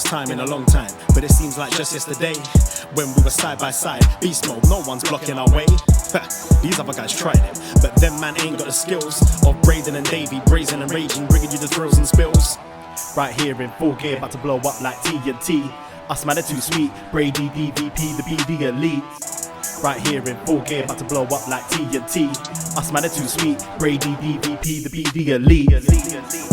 First time in a long time, but it seems like just yesterday when we were side by side. Beast mode, no one's blocking our way. These other guys tried it, but them man ain't got the skills of Braden and Davie, brazen and raging, bringing you the thrills and spills. Right here in full gear, about to blow up like TNT. Us man are too sweet, Brady DVP, the BDElite. Right here in full gear, about to blow up like TNT. Us man are too sweet, Brady DVP, the BDElite.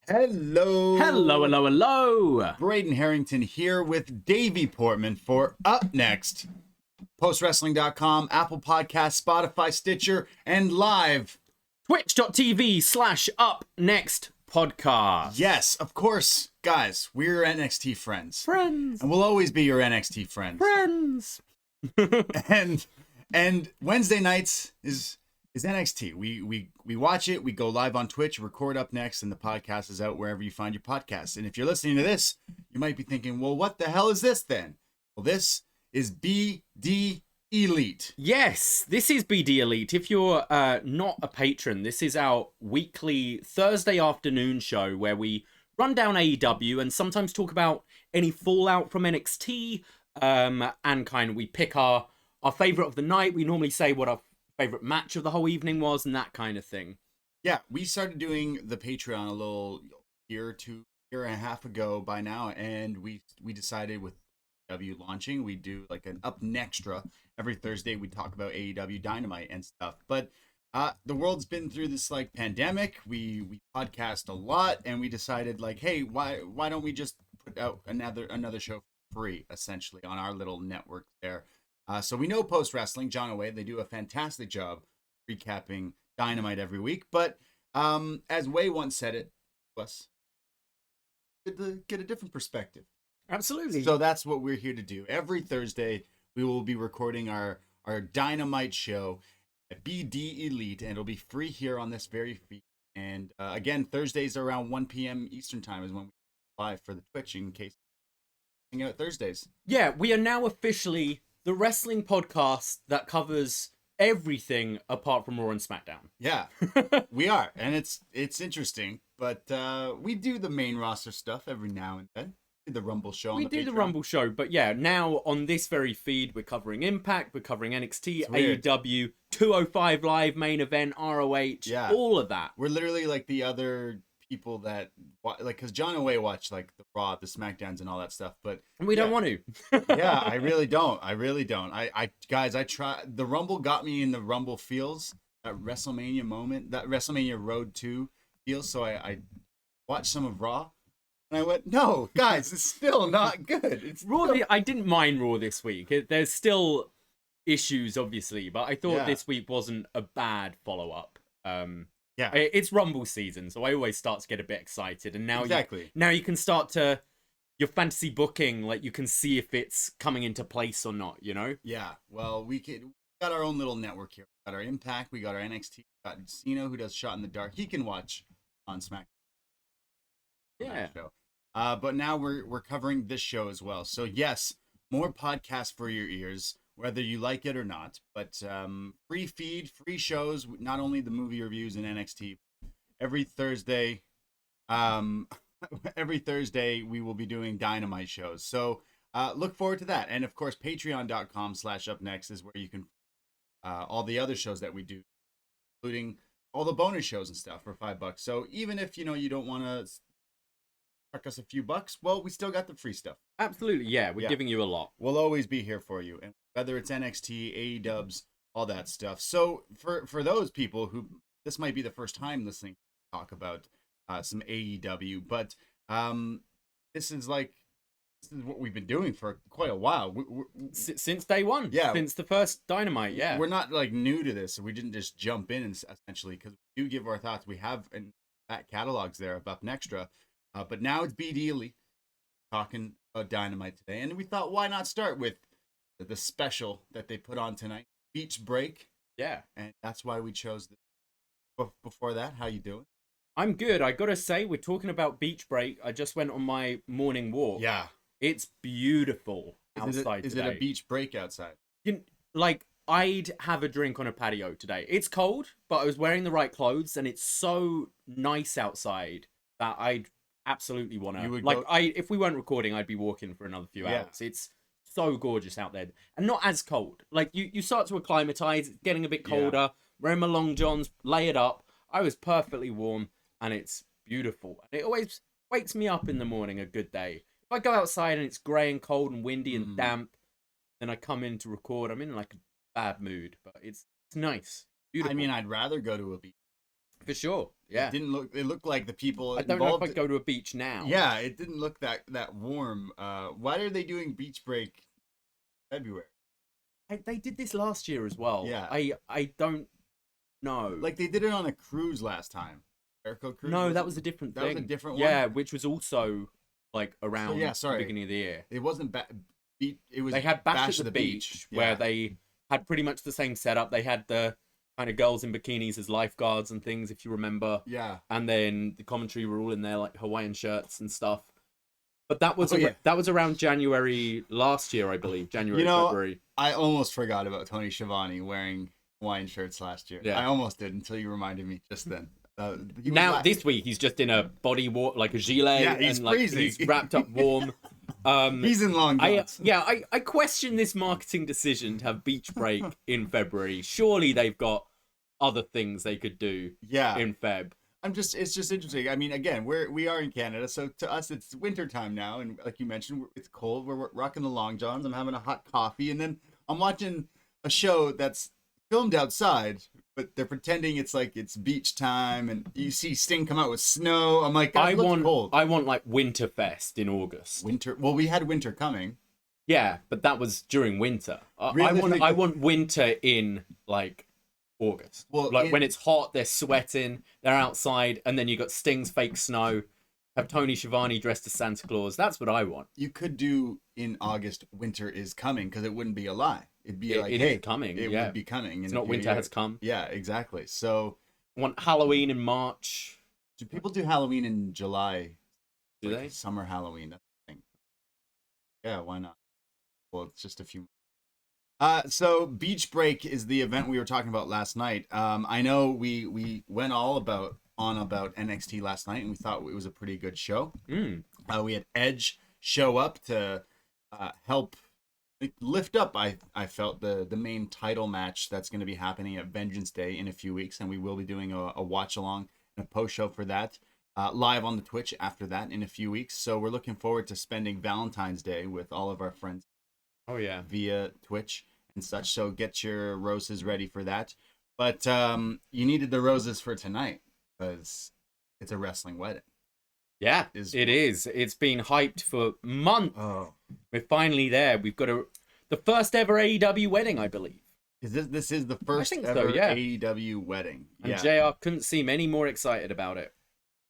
Hello. Braden Herrington here with Davie Portman for Up Next. PostWrestling.com, Apple Podcasts, Spotify, Stitcher, and live. Twitch.tv/UpNextPodcast. Yes, of course, guys, we're NXT friends. Friends. And we'll always be your NXT friends. Friends. and Wednesday nights is NXT. We watch it, we go live on Twitch, record Up Next, and the podcast is out wherever you find your podcasts. And if you're listening to this, you might be thinking, well, what the hell is this then? Well, this is BDElite. Yes, this is BDElite. If you're not a patron, this is our weekly Thursday afternoon show where we run down AEW and sometimes talk about any fallout from NXT, and kind of we pick our favorite of the night. We normally say what our favorite match of the whole evening was and that kind of thing. Yeah, we started doing the Patreon a little year and a half ago by now, and we decided with AEW launching, we do like an Up Nextra every Thursday. We talk about AEW Dynamite and stuff. But the world's been through this like pandemic. We podcast a lot, and we decided like, hey, why don't we just put out another show for free, essentially, on our little network there. So we know Post Wrestling, John Away, they do a fantastic job recapping Dynamite every week. But as Way once said it to us, get a different perspective. Absolutely. So that's what we're here to do. Every Thursday, we will be recording our Dynamite show at BDElite, and it'll be free here on this very feed. And again, Thursdays around 1 p.m. Eastern time is when we live for the Twitch in case hang out Thursdays. Yeah, we are now officially the wrestling podcast that covers everything apart from Raw and SmackDown. Yeah, we are. And it's interesting, but we do the main roster stuff every now and then. The Rumble show. We do the Rumble show, but yeah, now on this very feed, we're covering Impact, we're covering NXT, AEW, 205 Live, main event, ROH, all of that. We're literally like the other people that, like, because John Away watched like the Raw, the SmackDowns, and all that stuff, but we don't want to. Yeah, I really don't. I guys, I try. The Rumble got me in the Rumble feels, that WrestleMania moment, that WrestleMania Road 2 feels. So I watched some of Raw. And I went, no, guys, it's still not good. It's Raw. I didn't mind Raw this week. There's still issues, obviously, but I thought this week wasn't a bad follow-up. Yeah, it's Rumble season, so I always start to get a bit excited. And now, now you can start to your fantasy booking, like you can see if it's coming into place or not. You know? Yeah. Well, we got our own little network here. We got our Impact. We got our NXT. We got Cena, who does Shot in the Dark. He can watch on SmackDown. Yeah. Show. But now we're covering this show as well. So yes, more podcasts for your ears, whether you like it or not. But free feed, free shows, not only the movie reviews in NXT. Every Thursday, we will be doing Dynamite shows. So look forward to that. And of course, patreon.com/upnext is where you can all the other shows that we do, including all the bonus shows and stuff for $5. So even if you don't want to us a few bucks, well, we still got the free stuff. Absolutely, yeah, we're giving you a lot. We'll always be here for you, and whether it's NXT, AEW, all that stuff. So for those people who this might be the first time listening to talk about some AEW, but this is what we've been doing for quite a while. Since day one, since the first Dynamite, we're not like new to this. We didn't just jump in essentially, because we do give our thoughts. We have in back catalogs there of Up Nextra. But now it's BDElite talking about Dynamite today. And we thought, why not start with the special that they put on tonight, Beach Break. Yeah. And that's why we chose this. Before that, how you doing? I'm good. I gotta say, we're talking about Beach Break. I just went on my morning walk. Yeah. It's beautiful Is outside it today. a beach break outside? Like, I'd have a drink on a patio today. It's cold, but I was wearing the right clothes, and it's so nice outside that I'd absolutely want to. Like, if we weren't recording, I'd be walking for another few hours. It's so gorgeous out there, and not as cold. Like, you start to acclimatize, it's getting a bit colder. Wearing my long johns, lay it up. I was perfectly warm, and it's beautiful. And it always wakes me up in the morning, a good day. If I go outside and it's grey and cold and windy and damp, then I come in to record. I'm in like a bad mood, but it's nice. Beautiful. I mean, I'd rather go to a beach. For sure. Yeah. It looked like the people I don't know if I'd go to a beach now. Yeah, it didn't look that warm. Why are they doing beach break February? They did this last year as well. Yeah. I don't know. Like, they did it on a cruise last time. Airco cruise? No, that was a different thing. That was a different one? Yeah, which was also like around the beginning of the year. It wasn't it was they had Bash at the Beach where they had pretty much the same setup. They had the kind of girls in bikinis as lifeguards and things, if you remember. Yeah. And then the commentary were all in their like Hawaiian shirts and stuff. But that was that was around January last year, I believe. February. I almost forgot about Tony Schiavone wearing Hawaiian shirts last year. Yeah. I almost did until you reminded me just then. This week he's just in a body like a gilet. Yeah, he's freezing. He's wrapped up warm. He's in long johns. I question this marketing decision to have beach break in February. Surely they've got other things they could do in Feb. It's just interesting. I mean, again, we are in Canada, so to us it's winter time now, and like you mentioned, it's cold. We're rocking the long johns. I'm having a hot coffee, and then I'm watching a show that's filmed outside, but they're pretending it's like it's beach time, and you see Sting come out with snow. I'm like, I want cold. I want like Winterfest in August. Well, we had winter coming. Yeah, but that was during winter. I want winter in like August. Well, like when it's hot, they're sweating, they're outside, and then you got Sting's fake snow. Have Tony Schiavone dressed as Santa Claus. That's what I want. You could do in August, winter is coming, because it wouldn't be a lie. It'd be like, it hey, is coming. It would be coming. It's not winter has come. Yeah, exactly. So I want Halloween in March. Do people do Halloween in July? Do they? Summer Halloween, that's the thing. Yeah, why not? Well, it's just a few. So Beach Break is the event we were talking about last night. I know we went on about NXT last night, and we thought it was a pretty good show. We had Edge show up to help lift up, I felt, the main title match that's going to be happening at Vengeance Day in a few weeks, and we will be doing a watch along and a post show for that live on the Twitch after that in a few weeks. So we're looking forward to spending Valentine's Day with all of our friends. Oh yeah, via Twitch and such. So get your roses ready for that. But you needed the roses for tonight because it's a wrestling wedding. Yeah, it is. It's been hyped for months. Oh. We're finally there. We've got the first ever AEW wedding, I believe. This is the first ever AEW wedding. And JR couldn't seem any more excited about it.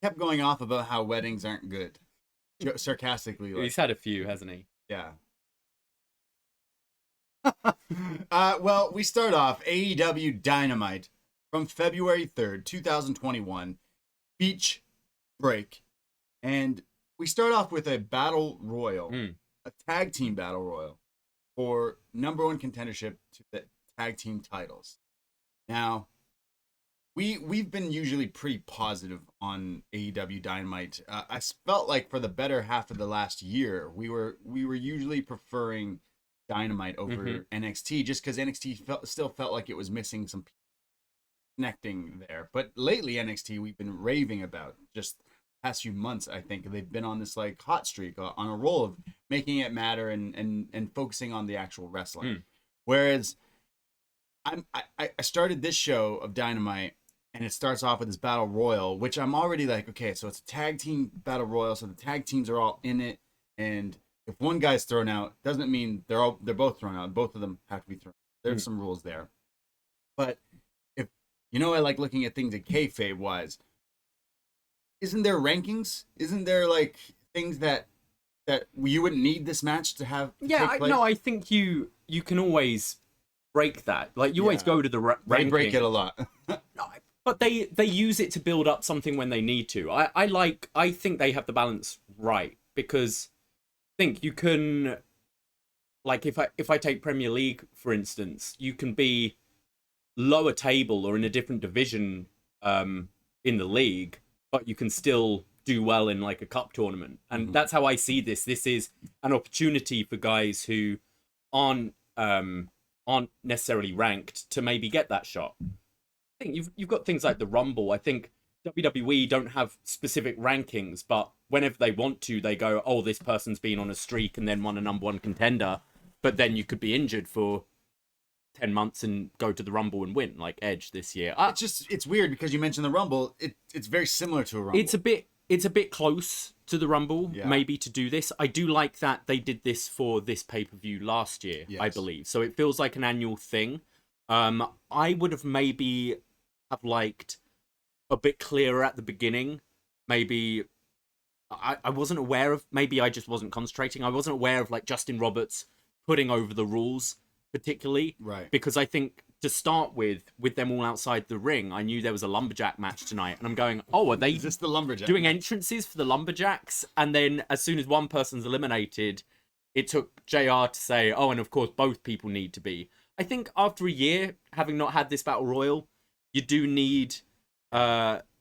Kept going off about how weddings aren't good. Sarcastically. He's had a few, hasn't he? Yeah. Well, we start off AEW Dynamite from February 3rd, 2021. Beach Break. And we start off with a battle royal, a tag team battle royal for number one contendership to the tag team titles. Now, we've been usually pretty positive on AEW Dynamite. I felt like for the better half of the last year, we were usually preferring Dynamite over NXT just because NXT still felt like it was missing some connecting there. But lately, NXT we've been raving about just past few months. I think they've been on this like hot streak, on a roll of making it matter and focusing on the actual wrestling. Whereas I started this show of Dynamite and it starts off with this battle royal, which I'm already like, okay, so it's a tag team battle royal, so the tag teams are all in it, and if one guy's thrown out, doesn't mean they're both thrown out. Both of them have to be thrown out. There's some rules there. But if I like looking at things at kayfabe wise. Isn't there rankings? Isn't there like things that you wouldn't need this match to have? I think you can always break that. Like you always go to the ranking. They break it a lot. But they use it to build up something when they need to. I think they have the balance right because think you can, like, if I take Premier League for instance, you can be lower table or in a different division in the league, but you can still do well in like a cup tournament. And that's how I see this. This is an opportunity for guys who aren't necessarily ranked to maybe get that shot. I think you've got things like the Rumble. I think WWE don't have specific rankings, but whenever they want to, they go, oh, this person's been on a streak and then won a #1 contender, but then you could be injured for 10 months and go to the Rumble and win, like Edge this year. It's weird because you mentioned the Rumble. It's very similar to a Rumble. It's a bit close to the Rumble, maybe, to do this. I do like that they did this for this pay-per-view last year, I believe. So it feels like an annual thing. I would have maybe have liked a bit clearer at the beginning. Maybe I wasn't aware of, maybe I just wasn't concentrating. I wasn't aware of like Justin Roberts putting over the rules particularly. Right. Because I think to start with them all outside the ring, I knew there was a Lumberjack match tonight. And I'm going, oh, are they Is this the Lumberjack doing match? entrances for the Lumberjacks? And then as soon as one person's eliminated, it took JR to say, oh, and of course both people need to be. I think after a year, having not had this Battle Royal, you do need...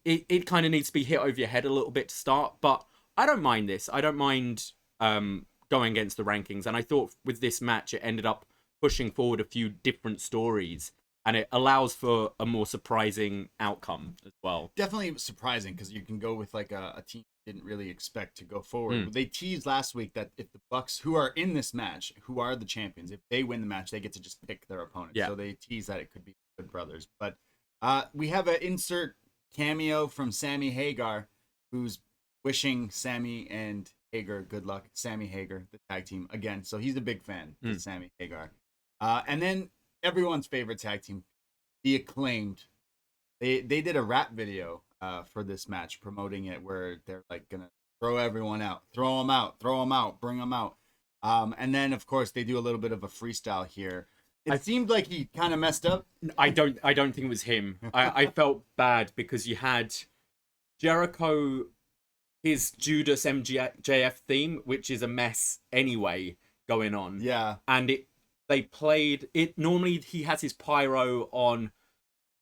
It kind of needs to be hit over your head a little bit to start. But I don't mind this. I don't mind going against the rankings. And I thought with this match, it ended up pushing forward a few different stories. And it allows for a more surprising outcome as well. Definitely surprising because you can go with like a team you didn't really expect to go forward. They teased last week that if the Bucks, who are in this match, who are the champions, if they win the match, they get to just pick their opponent. Yeah. So they tease that it could be the Good Brothers. But we have an insert cameo from Sammy Hagar, who's wishing Sammy and Hagar good luck. Sammy Hagar, the tag team again. So he's a big fan of Sammy Hagar. And then everyone's favorite tag team, the Acclaimed. They did a rap video for this match promoting it where they're like gonna throw everyone out, throw them out, bring them out. And then of course they do a little bit of a freestyle here. It seemed like he kind of messed up. I don't think it was him. I felt bad because you had Jericho, his Judas MJF theme, which is a mess anyway, going on. Yeah. And they played it. Normally he has his pyro on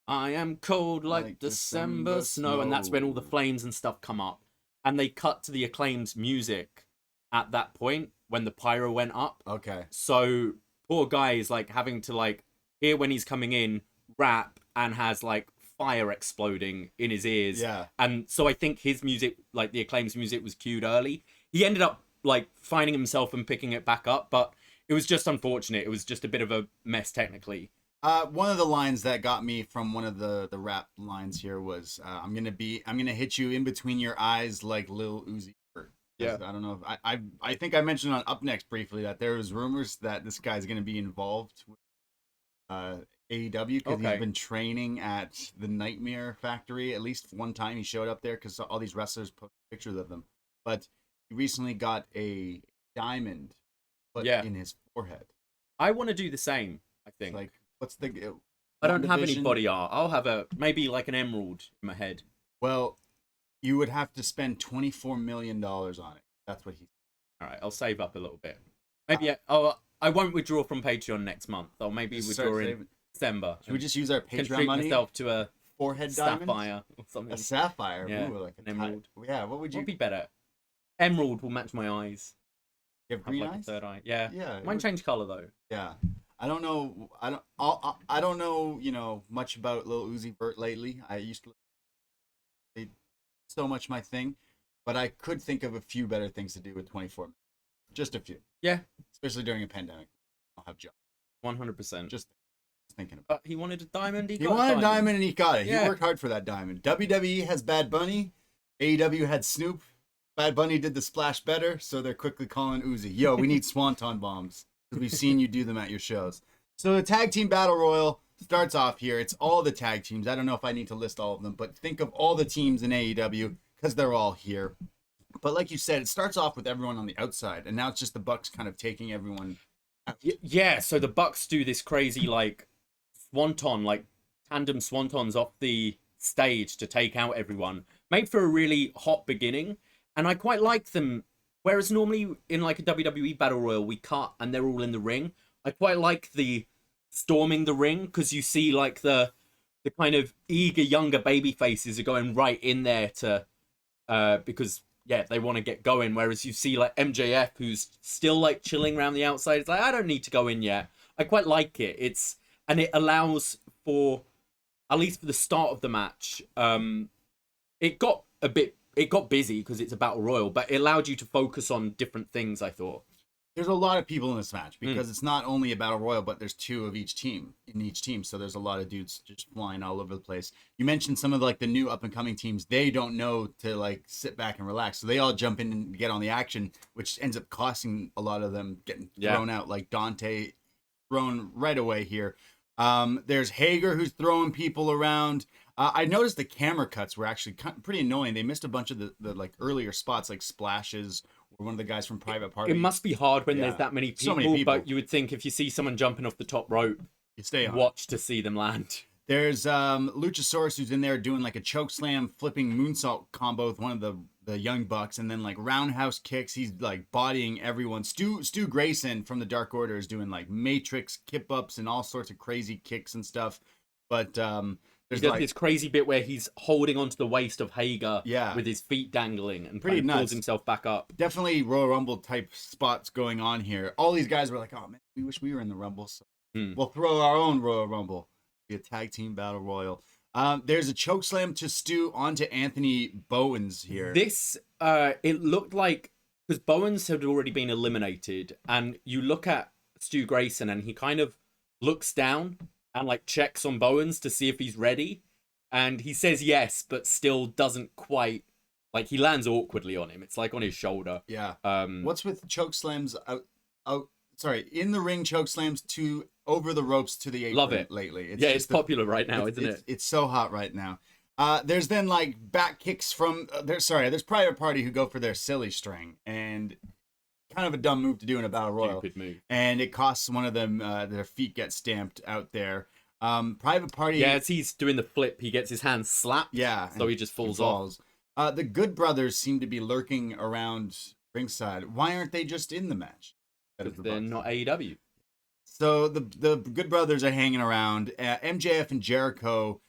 I am cold like December snow, and that's when all the flames and stuff come up. And they cut to the Acclaimed's music at that point when the pyro went up. Okay. So poor guy is like having to like hear when he's coming in, rap, and has like fire exploding in his ears. Yeah. And so I think his music, like the Acclaim's music, was cued early. He ended up like finding himself and picking it back up, but it was just unfortunate. It was just a bit of a mess technically. One of the lines that got me from one of the rap lines here was, I'm gonna hit you in between your eyes like Lil Uzi Vert. Yeah. I don't know if I think I mentioned on Up Next briefly that there was rumors that this guy's gonna be involved with AEW because he's been training at the Nightmare Factory. At least one time he showed up there because all these wrestlers put pictures of them. But he recently got a diamond put in his forehead. I want to do the same, I think. It's like, what's the... I don't have any body art. I'll have maybe like an emerald in my head. Well, you would have to spend $24 million on it. That's what he... All right, I'll save up a little bit. Maybe I won't withdraw from Patreon next month. I'll maybe withdraw in December. Should we just use our Patreon treat money? myself to a forehead sapphire diamond? or something. A sapphire? Yeah, Ooh, like an emerald. Yeah, what would you... What would be better? Emerald will match my eyes. You have Have green like eyes? a third eye. Yeah. Yeah. Mine change color though. Yeah. I don't know. I don't know, much about Lil Uzi Vert lately. I used to they so much my thing, but I could think of a few better things to do with 24 minutes. Just a few. Yeah. Especially during a pandemic. I'll have jobs. 100%. Just thinking about But he wanted a diamond. it. He wanted a diamond and he got it. Yeah. He worked hard for that diamond. WWE has Bad Bunny. AEW had Snoop. Bad Bunny did the splash better, so they're quickly calling Uzi. Yo, we need swanton bombs. Because we've seen you do them at your shows. So the Tag Team Battle Royal starts off here. It's all the tag teams. I don't know if I need to list all of them, but think of all the teams in AEW because they're all here. But like you said, it starts off with everyone on the outside, and now it's just the Bucks kind of taking everyone out. Yeah, so the Bucks do this crazy like swanton, like tandem swantons off the stage to take out everyone. Made for a really hot beginning, and I quite like them Whereas normally in like a WWE Battle Royal, we cut and they're all in the ring. I quite like the storming the ring because you see like the kind of eager younger baby faces are going right in there to because they want to get going. Whereas you see like MJF who's still like chilling around the outside. It's like, I don't need to go in yet. I quite like it. And it allows for, at least for the start of the match, it got busy because it's a battle royal, but it allowed you to focus on different things, I thought. There's a lot of people in this match because it's not only a battle royal, but there's two of each team in each team. So there's a lot of dudes just flying all over the place. You mentioned some of like the new up and coming teams. They don't know to like sit back and relax. So they all jump in and get on the action, which ends up costing a lot of them getting thrown out, like Dante thrown right away here. There's Hager who's throwing people around. I noticed the camera cuts were actually pretty annoying. They missed a bunch of the like earlier spots, like splashes, or one of the guys from Private Party. It must be hard when there's that many people, so many people, but you would think if you see someone jumping off the top rope, you stay on. Watch to see them land. There's Luchasaurus who's in there doing like a choke slam, flipping moonsault combo with one of the Young Bucks, and then like roundhouse kicks. He's like bodying everyone. Stu Grayson from the Dark Order is doing like matrix kip ups and all sorts of crazy kicks and stuff. But he does this crazy bit where he's holding onto the waist of Hager with his feet dangling and pretty nuts. Pulls himself back up. Definitely Royal Rumble type spots going on here. All these guys were like, oh man, we wish we were in the Rumble. So we'll throw our own Royal Rumble. Be a tag team battle royal. There's a choke slam to Stu onto Anthony Bowens here. This it looked like, because Bowens had already been eliminated, and you look at Stu Grayson and he kind of looks down and like checks on Bowens to see if he's ready, and he says yes, but still doesn't quite, like, he lands awkwardly on him. It's like on his shoulder. Yeah. What's with choke slams in the ring choke slams to over the ropes to the apron? Love it lately. It's popular right now, isn't it? It's so hot right now. There's then like back kicks from there's Private Party who go for their silly string, and kind of a dumb move to do in a battle royal. Stupid move. And it costs one of them their feet get stamped out there. Private Party, as he's doing the flip, he gets his hand slapped. Yeah, so he just falls off. The Good Brothers seem to be lurking around ringside. Why aren't they just in the match? Because they're not AEW. So the Good Brothers are hanging around. MJF and Jericho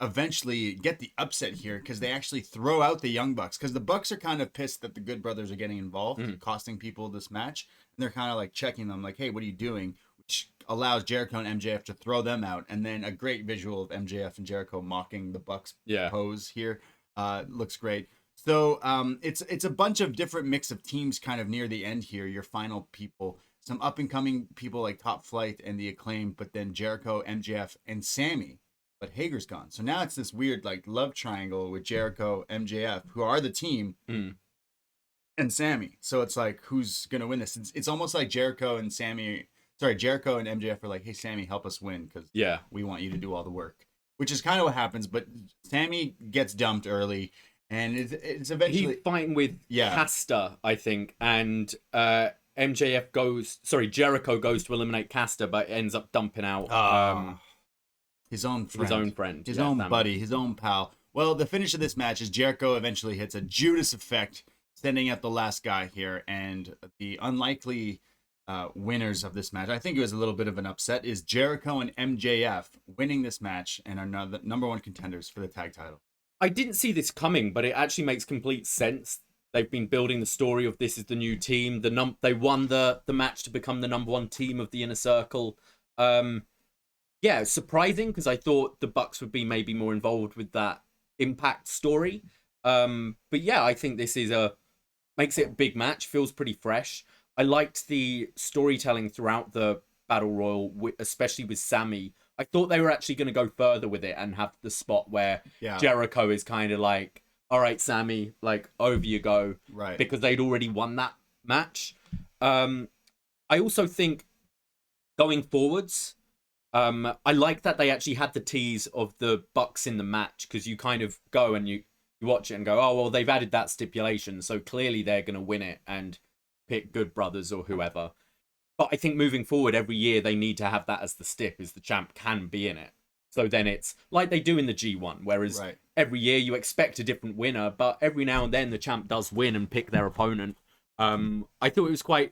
eventually get the upset here because they actually throw out the Young Bucks, because the Bucks are kind of pissed that the Good Brothers are getting involved, costing people this match. And they're kind of like checking them like, hey, what are you doing? Which allows Jericho and MJF to throw them out. And then a great visual of MJF and Jericho mocking the Bucks pose here. Looks great. So it's a bunch of different mix of teams kind of near the end here. Your final people, some up and coming people like Top Flight and the Acclaim, but then Jericho, MJF, and Sammy. But Hager's gone. So now it's this weird like love triangle with Jericho, MJF, who are the team, and Sammy. So it's like, who's gonna win this? It's almost like Jericho and MJF are like, hey Sammy, help us win because we want you to do all the work. Which is kind of what happens. But Sammy gets dumped early. And it's eventually he's fighting with Caster, I think, and Jericho goes to eliminate Caster, but ends up dumping out his own friend, his own buddy, his own pal. Well, the finish of this match is Jericho eventually hits a Judas effect, sending out the last guy here, and the unlikely winners of this match, I think it was a little bit of an upset, is Jericho and MJF winning this match and are now the number one contenders for the tag title. I didn't see this coming, but it actually makes complete sense. They've been building the story of this is the new team. They won the match to become the number one team of the Inner Circle. It's surprising because I thought the Bucks would be maybe more involved with that Impact story. But yeah, I think this makes it a big match. Feels pretty fresh. I liked the storytelling throughout the Battle Royal, especially with Sammy. I thought they were actually going to go further with it and have the spot where Jericho is kind of like, all right, Sammy, like, over you go. Right. Because they'd already won that match. I also think going forwards, I like that they actually had the tease of the Bucks in the match, because you kind of go and you watch it and go, oh, well, they've added that stipulation, so clearly they're going to win it and pick Good Brothers or whoever. But I think moving forward, every year they need to have that as the stip, is the champ can be in it. So then it's like they do in the G1, whereas every year you expect a different winner, but every now and then the champ does win and pick their opponent. I thought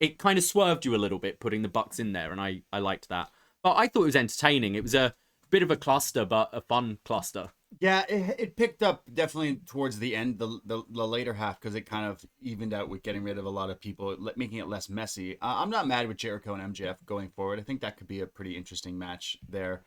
it kind of swerved you a little bit putting the Bucks in there, and I liked that. But I thought it was entertaining. It was a bit of a cluster, but a fun cluster. Yeah, it picked up definitely towards the end, the later half, because it kind of evened out with getting rid of a lot of people, making it less messy. I'm not mad with Jericho and MJF going forward. I think that could be a pretty interesting match there.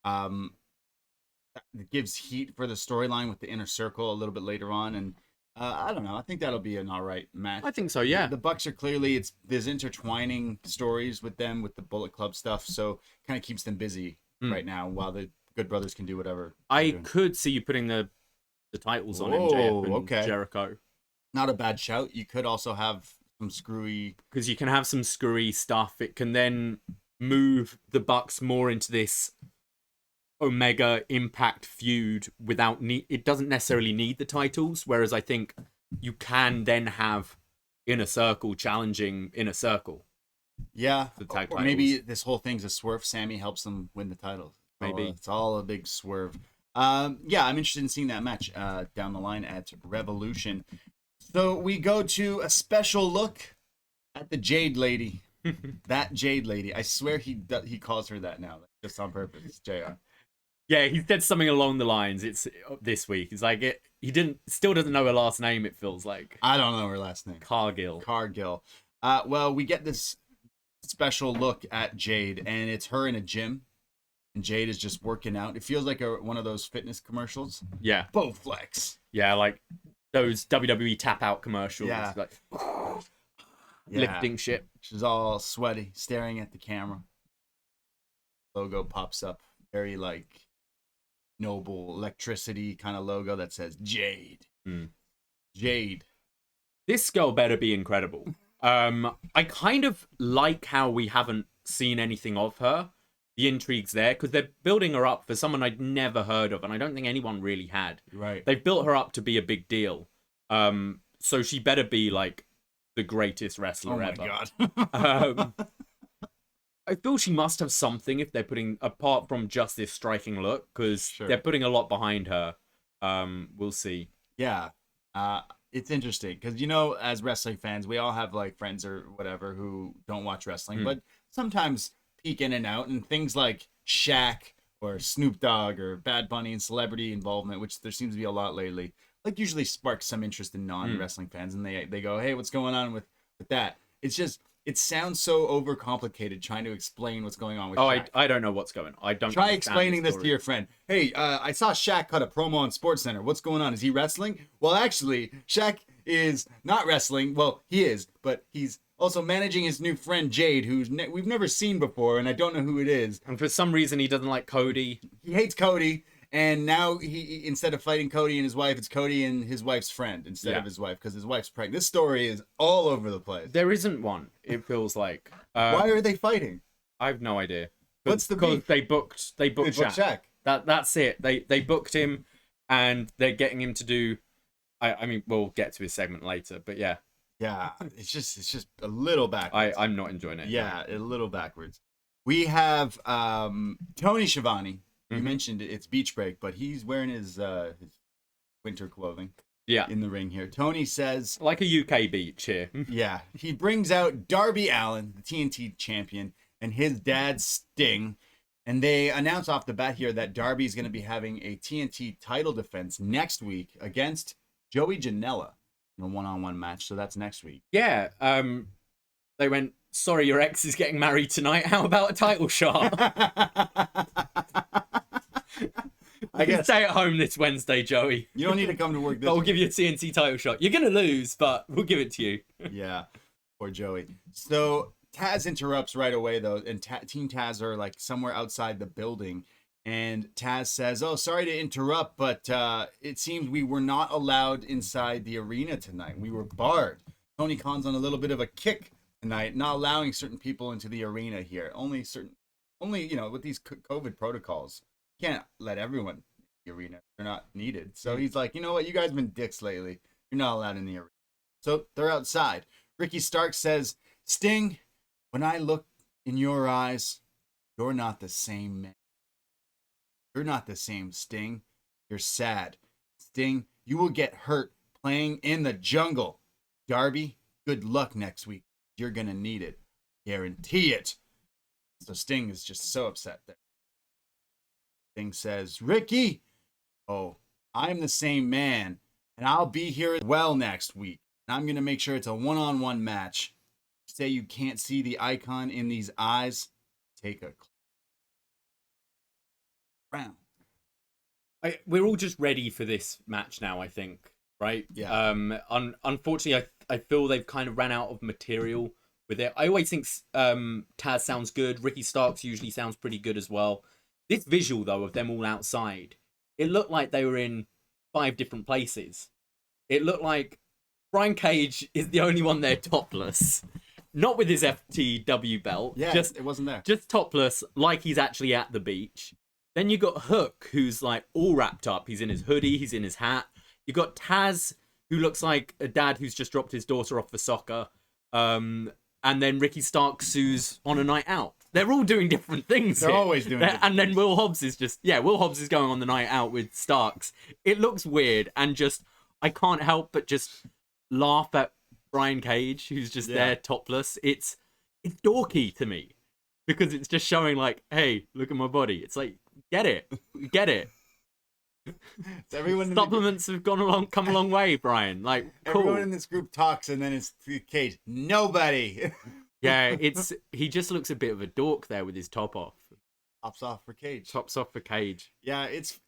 It gives heat for the storyline with the Inner Circle a little bit later on, and I don't know. I think that'll be an all right match. I think so, yeah. The Bucks are clearly, there's intertwining stories with them with the Bullet Club stuff, so kind of keeps them busy right now while the Good Brothers can do whatever. I could see you putting the titles on MJF and Jericho. Not a bad shout. You could also have some screwy... Because you can have some screwy stuff. It can then move the Bucks more into this Omega Impact feud without... It doesn't necessarily need the titles, whereas I think you can then have Inner Circle challenging Inner Circle. Yeah. For the tag or titles. maybe this whole thing's a swerve. Sammy helps them win the titles. Maybe. It's all a big swerve. Yeah, I'm interested in seeing that match down the line at Revolution. So we go to a special look at the Jade Lady. That Jade Lady. I swear he calls her that now, just on purpose. JR. Yeah, he said something along the lines. It's this week. It's like he still doesn't know her last name. It feels like I don't know her last name. Cargill. Well, we get this special look at Jade, and it's her in a gym. And Jade is just working out. It feels like one of those fitness commercials. Yeah. Bowflex. Yeah, like those WWE tap out commercials. Yeah. Like, lifting shit. She's all sweaty, staring at the camera. Logo pops up. Very like noble electricity kind of logo that says Jade. Jade. This girl better be incredible. I kind of like how we haven't seen anything of her. The intrigue's there because they're building her up for someone I'd never heard of, and I don't think anyone really had. Right. They've built her up to be a big deal. So she better be like the greatest wrestler ever. Oh my god. I feel she must have something if they're putting, apart from just this striking look, because they're putting a lot behind her. We'll see. Yeah. It's interesting because, as wrestling fans, we all have like friends or whatever who don't watch wrestling, but sometimes peek in and out, and things like Shaq or Snoop Dogg or Bad Bunny and celebrity involvement, which there seems to be a lot lately, like usually sparks some interest in non-wrestling fans, and they go, hey, what's going on with that? It's just, it sounds so overcomplicated trying to explain what's going on with Shaq. I don't know what's going on. I don't Try explaining this to your friend. Hey, I saw Shaq cut a promo on SportsCenter. What's going on? Is he wrestling? Well, actually, Shaq is not wrestling. Well, he is, but he's also managing his new friend Jade, who's we've never seen before, and I don't know who it is. And for some reason, he doesn't like Cody. He hates Cody, and now he instead of fighting Cody and his wife, it's Cody and his wife's friend instead of his wife, because his wife's pregnant. This story is all over the place. There isn't one, it feels like. Why are they fighting? I have no idea. What's the because beef? They booked Shaq. That's it. They booked him, and they're getting him to do... I mean, we'll get to his segment later, but yeah. Yeah, it's just a little backwards. I'm not enjoying it. Yeah, a little backwards. We have Tony Schiavone. You mentioned it's beach break, but he's wearing his winter clothing. Yeah, in the ring here. Tony says, like a UK beach here. Yeah, he brings out Darby Allin, the TNT champion, and his dad Sting, and they announce off the bat here that Darby's going to be having a TNT title defense next week against Joey Janella. In a one-on-one match, so that's next week. Yeah, they went, sorry, your ex is getting married tonight. How about a title shot? I can stay at home this Wednesday, Joey. You don't need to come to work this But we'll give you a TNT title shot. You're going to lose, but we'll give it to you. Yeah, poor Joey. So Taz interrupts right away, though, and Team Taz are like somewhere outside the building. And Taz says, oh, sorry to interrupt, but it seems we were not allowed inside the arena tonight. We were barred. Tony Khan's on a little bit of a kick tonight, not allowing certain people into the arena here. Only, with these COVID protocols, you can't let everyone in the arena. They're not needed. So he's like, you know what? You guys have been dicks lately. You're not allowed in the arena. So they're outside. Ricky Starks says, Sting, when I look in your eyes, you're not the same man. You're not the same, Sting. You're sad. Sting, you will get hurt playing in the jungle. Darby, good luck next week. You're going to need it. Guarantee it. So Sting is just so upset there. Sting says, Ricky, oh, I'm the same man, and I'll be here as well next week. And I'm going to make sure it's a one-on-one match. Say you can't see the icon in these eyes, take a round. We're all just ready for this match now, I think, right? Yeah. Unfortunately, I feel they've kind of ran out of material with it. I always think Taz sounds good. Ricky Starks usually sounds pretty good as well. This visual, though, of them all outside, it looked like they were in 5 different places. It looked like Brian Cage is the only one there topless. Not with his FTW belt. Yeah, it wasn't there. Just topless, like he's actually at the beach. Then you got Hook, who's like all wrapped up. He's in his hoodie, he's in his hat. You got Taz, who looks like a dad who's just dropped his daughter off for soccer. And then Ricky Starks, who's on a night out. They're all doing different things. They're always doing different And then things. Will Hobbs is going on the night out with Starks. It looks weird, and just, I can't help but just laugh at Brian Cage, who's just there topless. It's dorky to me, because it's just showing like, hey, look at my body. It's like, get it. So everyone Supplements have come a long way, Brian. Like, cool. Everyone in this group talks, and then it's Cage. Nobody. Yeah, he just looks a bit of a dork there with his top off. Tops off for Cage. Tops off for Cage. Yeah, it's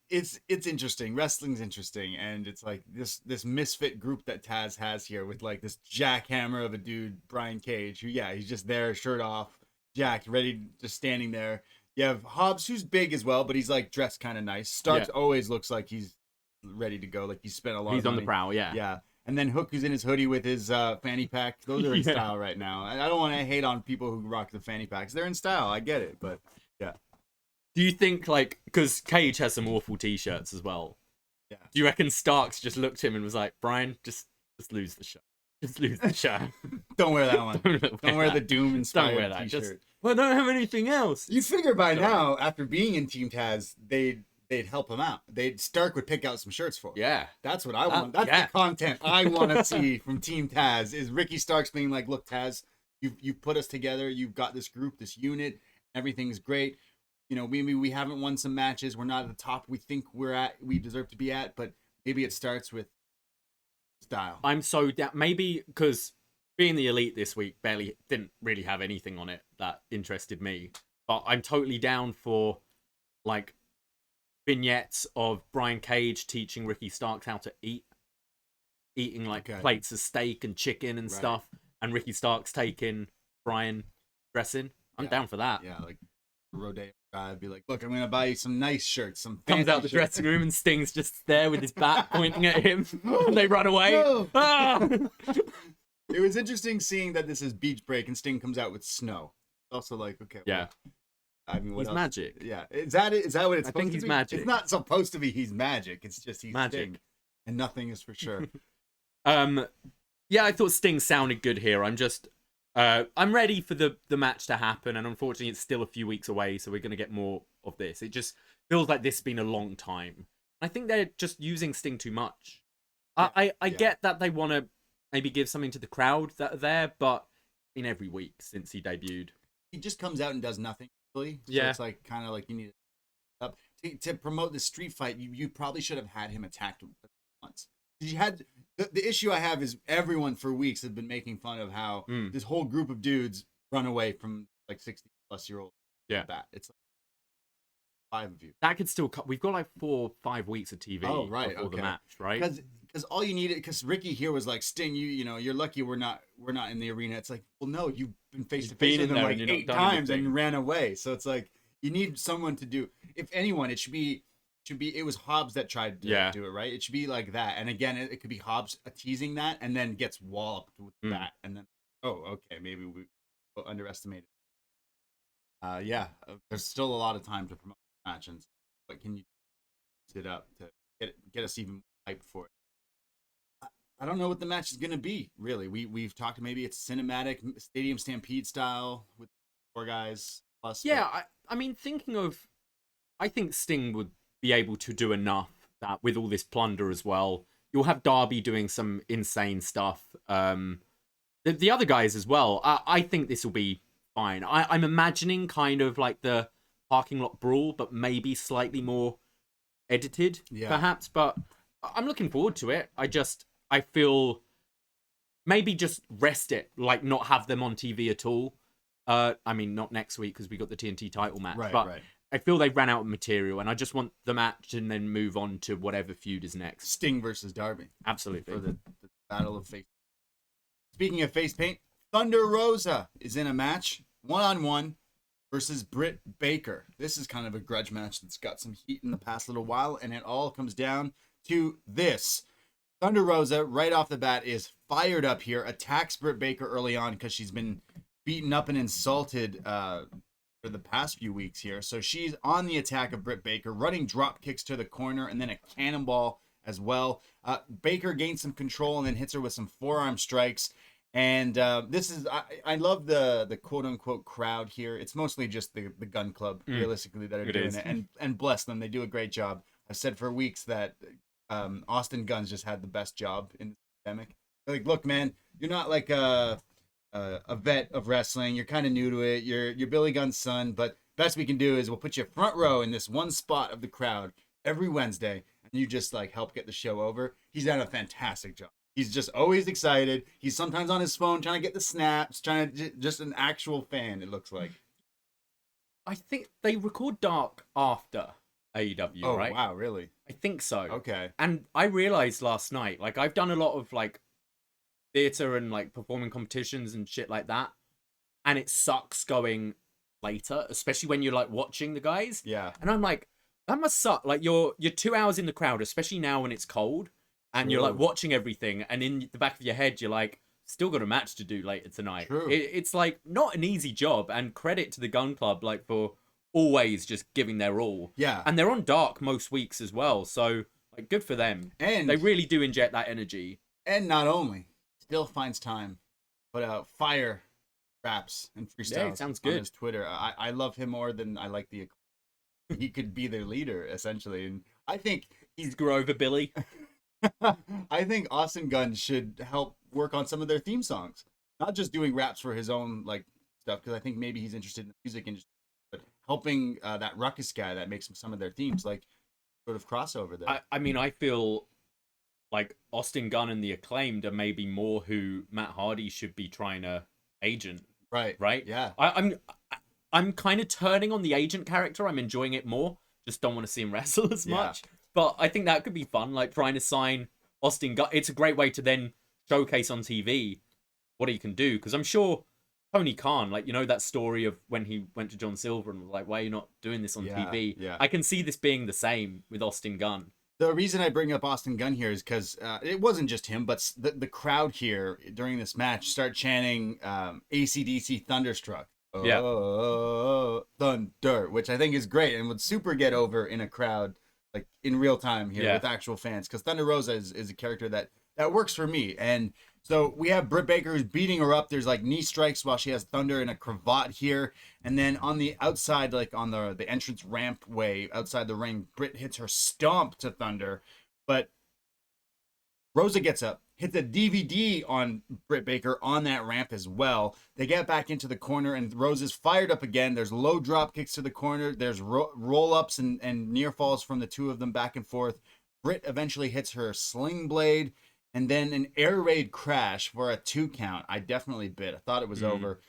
interesting. Wrestling's interesting, and it's like this misfit group that Taz has here with like this jackhammer of a dude, Brian Cage, who he's just there, shirt off, jacked, ready, just standing there. You have Hobbs, who's big as well, but he's like dressed kind of nice. Starks always looks like he's ready to go, like he spent a lot. He's of on money. the prowl, yeah. Yeah. And then Hook, who's in his hoodie with his fanny pack. Those are in style right now. And I don't want to hate on people who rock the fanny packs. They're in style. I get it, but yeah. Do you think, like, because Cage has some awful t-shirts as well. Yeah. Do you reckon Starks just looked at him and was like, Brian, just lose the shirt. Just lose the shirt. Don't wear that one. Don't wear the Doom inspired Don't wear that. t-shirt. Just, well, I don't have anything else. You figure by now, after being in Team Taz, they'd help him out. Stark would pick out some shirts for him. Yeah. That's what I want. That's the content I want to see from Team Taz, is Ricky Starks being like, look, Taz, you've put us together. You've got this group, this unit. Everything's great. You know, maybe we haven't won some matches. We're not at the top we think we deserve to be at, but maybe it starts with style. I'm so down. Maybe because being the Elite this week didn't really have anything on it that interested me. But I'm totally down for, like, vignettes of Brian Cage teaching Ricky Starks how to eating like plates of steak and chicken and stuff, and Ricky Starks taking Brian dressing. I'm down for that. Yeah, like Rodeo guy would be like, look, I'm gonna buy you some nice shirts, some comes out the dressing room and Sting's just there with his bat pointing at him, and they run away. No. Ah! It was interesting seeing that this is beach break and Sting comes out with snow. Also, like, okay, yeah. I mean, what He's else? magic. Yeah, is that it? Is that what it's? I supposed think to he's be? magic. It's not supposed to be. He's magic. It's just he's Magic. Sting, and nothing is for sure. Yeah, I thought Sting sounded good here. I'm ready for the match to happen, and unfortunately, it's still a few weeks away, so we're gonna get more of this. It just feels like this has been a long time. I think they're just using Sting too much. I get that they want to maybe give something to the crowd that are there, but in every week since he debuted, He just comes out and does nothing. Really. So Yeah. it's like kind of like you need to promote the street fight. You probably should have had him attacked once. You had the issue I have is everyone for weeks has been making fun of how this whole group of dudes run away from like 60-plus-year-olds. Yeah. It's like 5 of you. that could still. We've got like 4 or 5 weeks of TV before the match, right? Because all you needed, because Ricky here was like, Sting, you're lucky we're not in the arena. It's like, well, no, you've been face to face with him like 8 times and ran away. So it's like you need someone to do. If anyone, it should be. It was Hobbs that tried to do it, right? It should be like that. And again, it could be Hobbs teasing that and then gets walloped with that, and then okay, maybe we underestimated. There's still a lot of time to promote the match, and what can you sit up to get us even hyped for it? I don't know what the match is gonna be. Really, we've talked maybe it's cinematic stadium stampede style with 4 guys plus. Yeah, I mean, I think Sting would be able to do enough that with all this plunder as well. You'll have Darby doing some insane stuff. There's the other guys as well. I think this will be fine. I'm imagining kind of like the parking lot brawl, but maybe slightly more edited, perhaps. But I'm looking forward to it. I feel maybe just rest it, like not have them on TV at all. I mean, not next week because we got the TNT title match, but I feel they ran out of material, and I just want the match and then move on to whatever feud is next. Sting versus Darby. Absolutely. For the battle of face. Speaking of face paint, Thunder Rosa is in a match, 1-on-1 versus Britt Baker. This is kind of a grudge match that's got some heat in the past little while, and it all comes down to this. Thunder Rosa, right off the bat, is fired up here, attacks Britt Baker early on because she's been beaten up and insulted for the past few weeks here. So she's on the attack of Britt Baker, running drop kicks to the corner and then a cannonball as well. Baker gains some control and then hits her with some forearm strikes. And this is, I love the quote unquote crowd here. It's mostly just the Gun Club, realistically, that are doing it. And bless them, they do a great job. I've said for weeks that Austin Gunn's just had the best job in the pandemic. They're like, look, man, you're not like a vet of wrestling. You're kind of new to it. You're Billy Gunn's son, but best we can do is we'll put you front row in this one spot of the crowd every Wednesday, and you just like help get the show over. He's done a fantastic job. He's just always excited. He's sometimes on his phone trying to get the snaps, trying to just an actual fan, it looks like. I think they record Dark after AEW, right? Oh, wow, really? I think so. Okay. And I realized last night, like, I've done a lot of, like, theater and, like, performing competitions and shit like that. And it sucks going later, especially when you're, like, watching the guys. Yeah. And I'm like, that must suck. Like, you're 2 hours in the crowd, especially now when it's cold. And you're, like, watching everything. And in the back of your head, you're like, still got a match to do later tonight. True. It's, like, not an easy job. And credit to the Gun Club, like, for always just giving their all. Yeah. And they're on Dark most weeks as well. So, like, good for them. And they really do inject that energy. And not only, still finds time to put out fire raps and freestyles. Yeah, it sounds good. On his Twitter. I love him more than I like the... He could be their leader, essentially. And I think he's Grover Billy. I think Austin Gunn should help work on some of their theme songs. Not just doing raps for his own like stuff, because I think maybe he's interested in the music industry, but helping that Ruckus guy that makes some of their themes, like sort of crossover there. I mean, I feel like Austin Gunn and the Acclaimed are maybe more who Matt Hardy should be trying to agent. Right? Yeah. I'm kind of turning on the agent character. I'm enjoying it more. Just don't want to see him wrestle as much. But I think that could be fun, like trying to sign Austin Gunn. It's a great way to then showcase on TV what he can do. Because I'm sure Tony Khan, like, you know, that story of when he went to John Silver and was like, why are you not doing this on TV? Yeah. I can see this being the same with Austin Gunn. The reason I bring up Austin Gunn here is because it wasn't just him, but the crowd here during this match start chanting AC/DC Thunderstruck. Oh, Thunder, which I think is great and would super get over in a crowd, like in real time here with actual fans. Because Thunder Rosa is a character that works for me. And so we have Britt Baker who's beating her up. There's like knee strikes while she has Thunder in a cravat here. And then on the outside, like on the entrance ramp way outside the ring, Britt hits her stomp to Thunder. But Rosa gets up, hits a DVD on Britt Baker on that ramp as well. They get back into the corner and Rosa's fired up again. There's low drop kicks to the corner. There's roll-ups and near falls from the two of them back and forth. Britt eventually hits her sling blade. And then an air raid crash for a 2 count. I definitely bit. I thought it was over.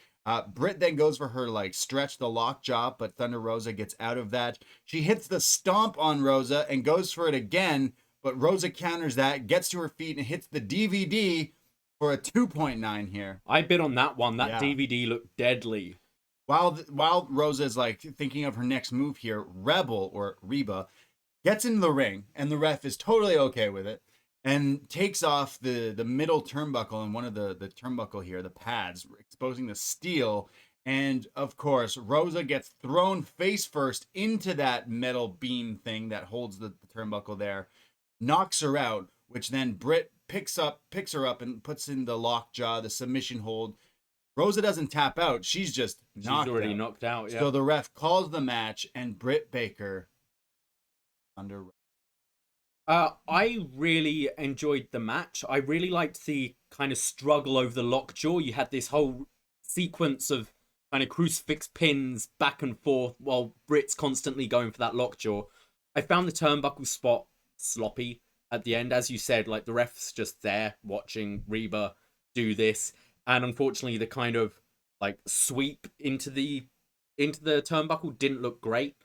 Britt then goes for her like stretch the lockjaw, but Thunder Rosa gets out of that. She hits the stomp on Rosa and goes for it again, but Rosa counters that, gets to her feet and hits the DVD for a 2.9 here. I bit on that one. That DVD looked deadly. While Rosa is like thinking of her next move here, Rebel or Reba gets into the ring and the ref is totally okay with it. And takes off the middle turnbuckle and one of the turnbuckle here, the pads, exposing the steel. And, of course, Rosa gets thrown face first into that metal beam thing that holds the turnbuckle there, knocks her out, which then Britt picks her up and puts in the lockjaw, the submission hold. Rosa doesn't tap out. She's just knocked already knocked out, yeah. So the ref calls the match, and Britt Baker I really enjoyed the match. I really liked the kind of struggle over the lockjaw. You had this whole sequence of kind of crucifix pins back and forth while Britt's constantly going for that lockjaw. I found the turnbuckle spot sloppy at the end. As you said, like the ref's just there watching Reba do this. And unfortunately, the kind of like sweep into the turnbuckle didn't look great.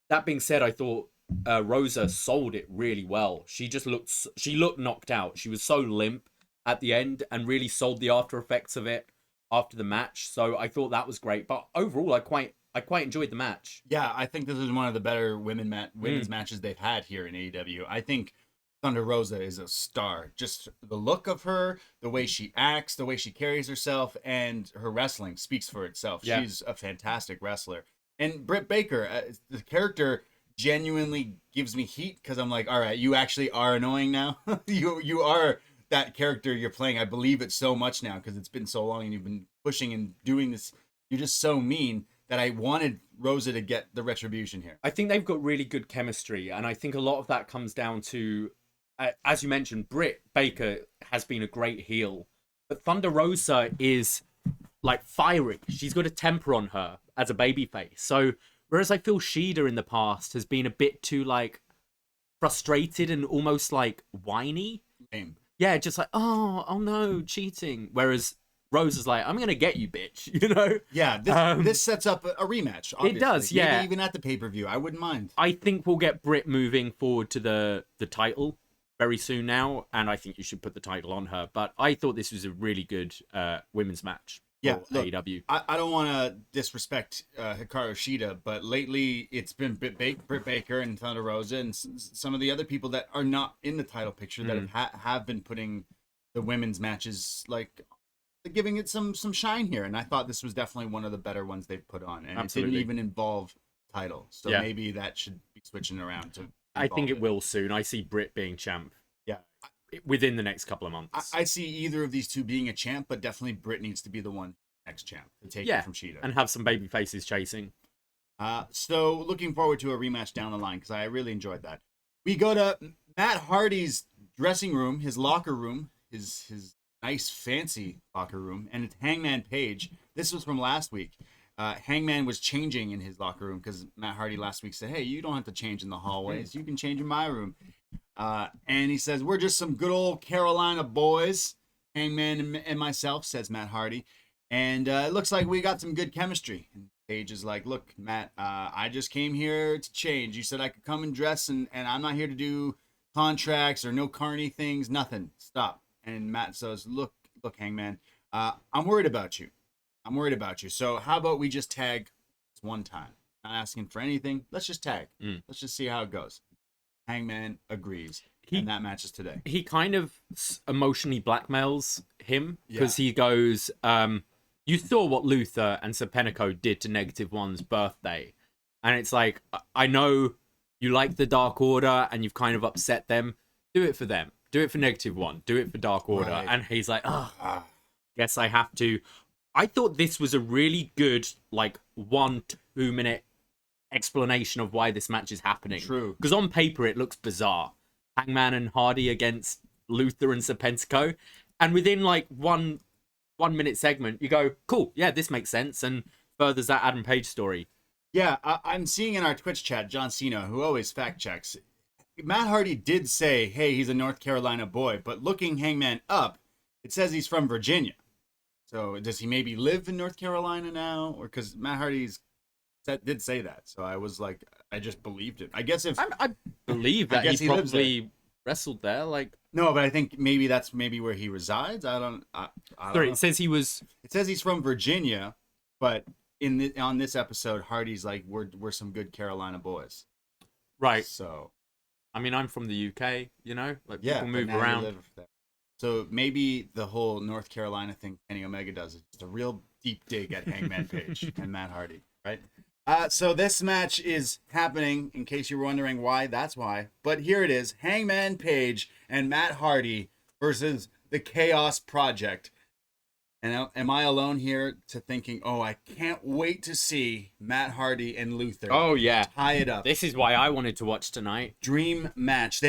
That being said, I thought Rosa sold it really well. She looked knocked out. She was so limp at the end and really sold the after effects of it after the match. So I thought that was great. But overall, I quite enjoyed the match. Yeah, I think this is one of the better women's matches they've had here in AEW. I think Thunder Rosa is a star. Just the look of her, the way she acts, the way she carries herself, and her wrestling speaks for itself. Yeah. She's a fantastic wrestler. And Britt Baker, the character genuinely gives me heat because I'm like, all right, you actually are annoying now. you are that character you're playing. I believe it so much now because it's been so long and you've been pushing and doing this. You're just so mean that I wanted Rosa to get the retribution here. I think they've got really good chemistry, and I think a lot of that comes down to, as you mentioned, Britt Baker has been a great heel, but Thunder Rosa is like fiery. She's got a temper on her as a babyface. So whereas I feel Shida in the past has been a bit too like frustrated and almost like whiny. Lame. Yeah, just like, oh no, cheating. Whereas Rose is like, I'm gonna get you, bitch. You know? Yeah, this sets up a rematch. Obviously. It does, yeah. Maybe even at the pay-per-view, I wouldn't mind. I think we'll get Britt moving forward to the title very soon now, and I think you should put the title on her. But I thought this was a really good women's match. Yeah, look, AEW. I don't want to disrespect Hikaru Shida, but lately it's been Britt Baker and Thunder Rosa and some of the other people that are not in the title picture that have been putting the women's matches, like giving it some shine here. And I thought this was definitely one of the better ones they've put on. And Absolutely. It didn't even involve title. So maybe that should be switching around to. I think it will soon. I see Britt being champ. Yeah. Within the next couple of months. I see either of these two being a champ, but definitely Britt needs to be the one next champ to take it from Shida. And have some baby faces chasing. So looking forward to a rematch down the line because I really enjoyed that. We go to Matt Hardy's dressing room, his locker room, his nice fancy locker room, and it's Hangman Page. This was from last week. Hangman was changing in his locker room because Matt Hardy last week said, hey, you don't have to change in the hallways. You can change in my room. And he says, we're just some good old Carolina boys, Hangman and myself, says Matt Hardy. And it looks like we got some good chemistry. And Paige is like, look, Matt, I just came here to change. You said I could come and dress, and I'm not here to do contracts or no carny things, nothing. Stop. And Matt says, look, Hangman, I'm worried about you. So how about we just tag one time? Not asking for anything. Let's just tag. Let's just see how it goes. Hangman agrees, and that matches today. He kind of emotionally blackmails him because he goes, you saw what Luther and Serpentico did to Negative One's birthday. And it's like, I know you like the Dark Order and you've kind of upset them. Do it for them. Do it for Negative One. Do it for Dark Order. Right. And he's like, guess I have to. I thought this was a really good, like, 1-2 minute explanation of why this match is happening. True. Because on paper, it looks bizarre. Hangman and Hardy against Luther and Serpentico. And within, like, one minute segment, you go, cool, yeah, this makes sense. And furthers that Adam Page story. Yeah, I'm seeing in our Twitch chat, John Cena, who always fact checks, Matt Hardy did say, hey, he's a North Carolina boy. But looking Hangman up, it says he's from Virginia. So does he maybe live in North Carolina now? Or because Matt Hardy's did say that. So I was like, I just believed it. I guess if I believe that he probably wrestled there. Like no, but I think that's where he resides. I don't know. It says It says he's from Virginia, but on this episode, Hardy's like, we're some good Carolina boys. Right. So I mean, I'm from the UK, you know? Like people move around. So maybe the whole North Carolina thing Kenny Omega does is just a real deep dig at Hangman Page and Matt Hardy, right? So this match is happening, in case you're wondering why, that's why. But here it is, Hangman Page and Matt Hardy versus the Chaos Project. And am I alone here to thinking, oh, I can't wait to see Matt Hardy and Luther Oh yeah, tie it up. this is why I wanted to watch tonight. Dream match.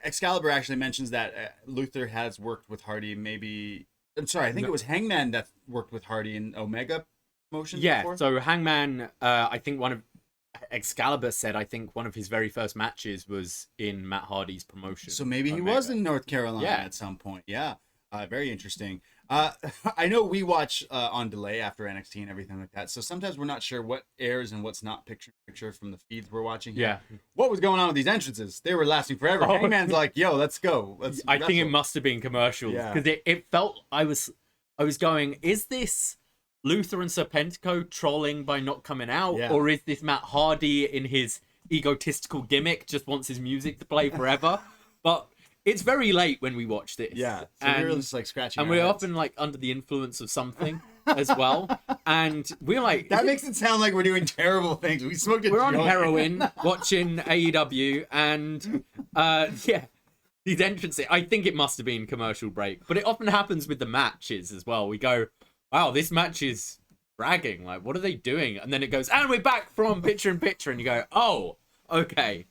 Excalibur actually mentions that Luther has worked with Hardy. I'm sorry, I think it was Hangman that worked with Hardy in Omega promotion. Yeah, before. so Hangman, I think Excalibur said, I think one of his very first matches was in Matt Hardy's promotion. So maybe he Omega. was in North Carolina at some point. Yeah, very interesting. I know we watch on delay after NXT and everything like that, so sometimes we're not sure what airs and what's not picture from the feeds we're watching here. Yeah. What was going on with these entrances? They were lasting forever. Oh. Hangman's like, yo, let's go. I think it must have been commercials because it felt I was going, is this Luther and Serpentico trolling by not coming out, or is this Matt Hardy in his egotistical gimmick just wants his music to play forever? But it's very late when we watch this. Yeah, so we're just like scratching. And we're often like under the influence of something as well, and we're like that makes it sound like we're doing terrible things. We smoked a we're on joint. heroin watching AEW, and these entrances. I think it must have been commercial break, but it often happens with the matches as well. We go, wow, this match is bragging. Like, what are they doing? And then it goes, and we're back from picture in picture, and you go, oh, okay.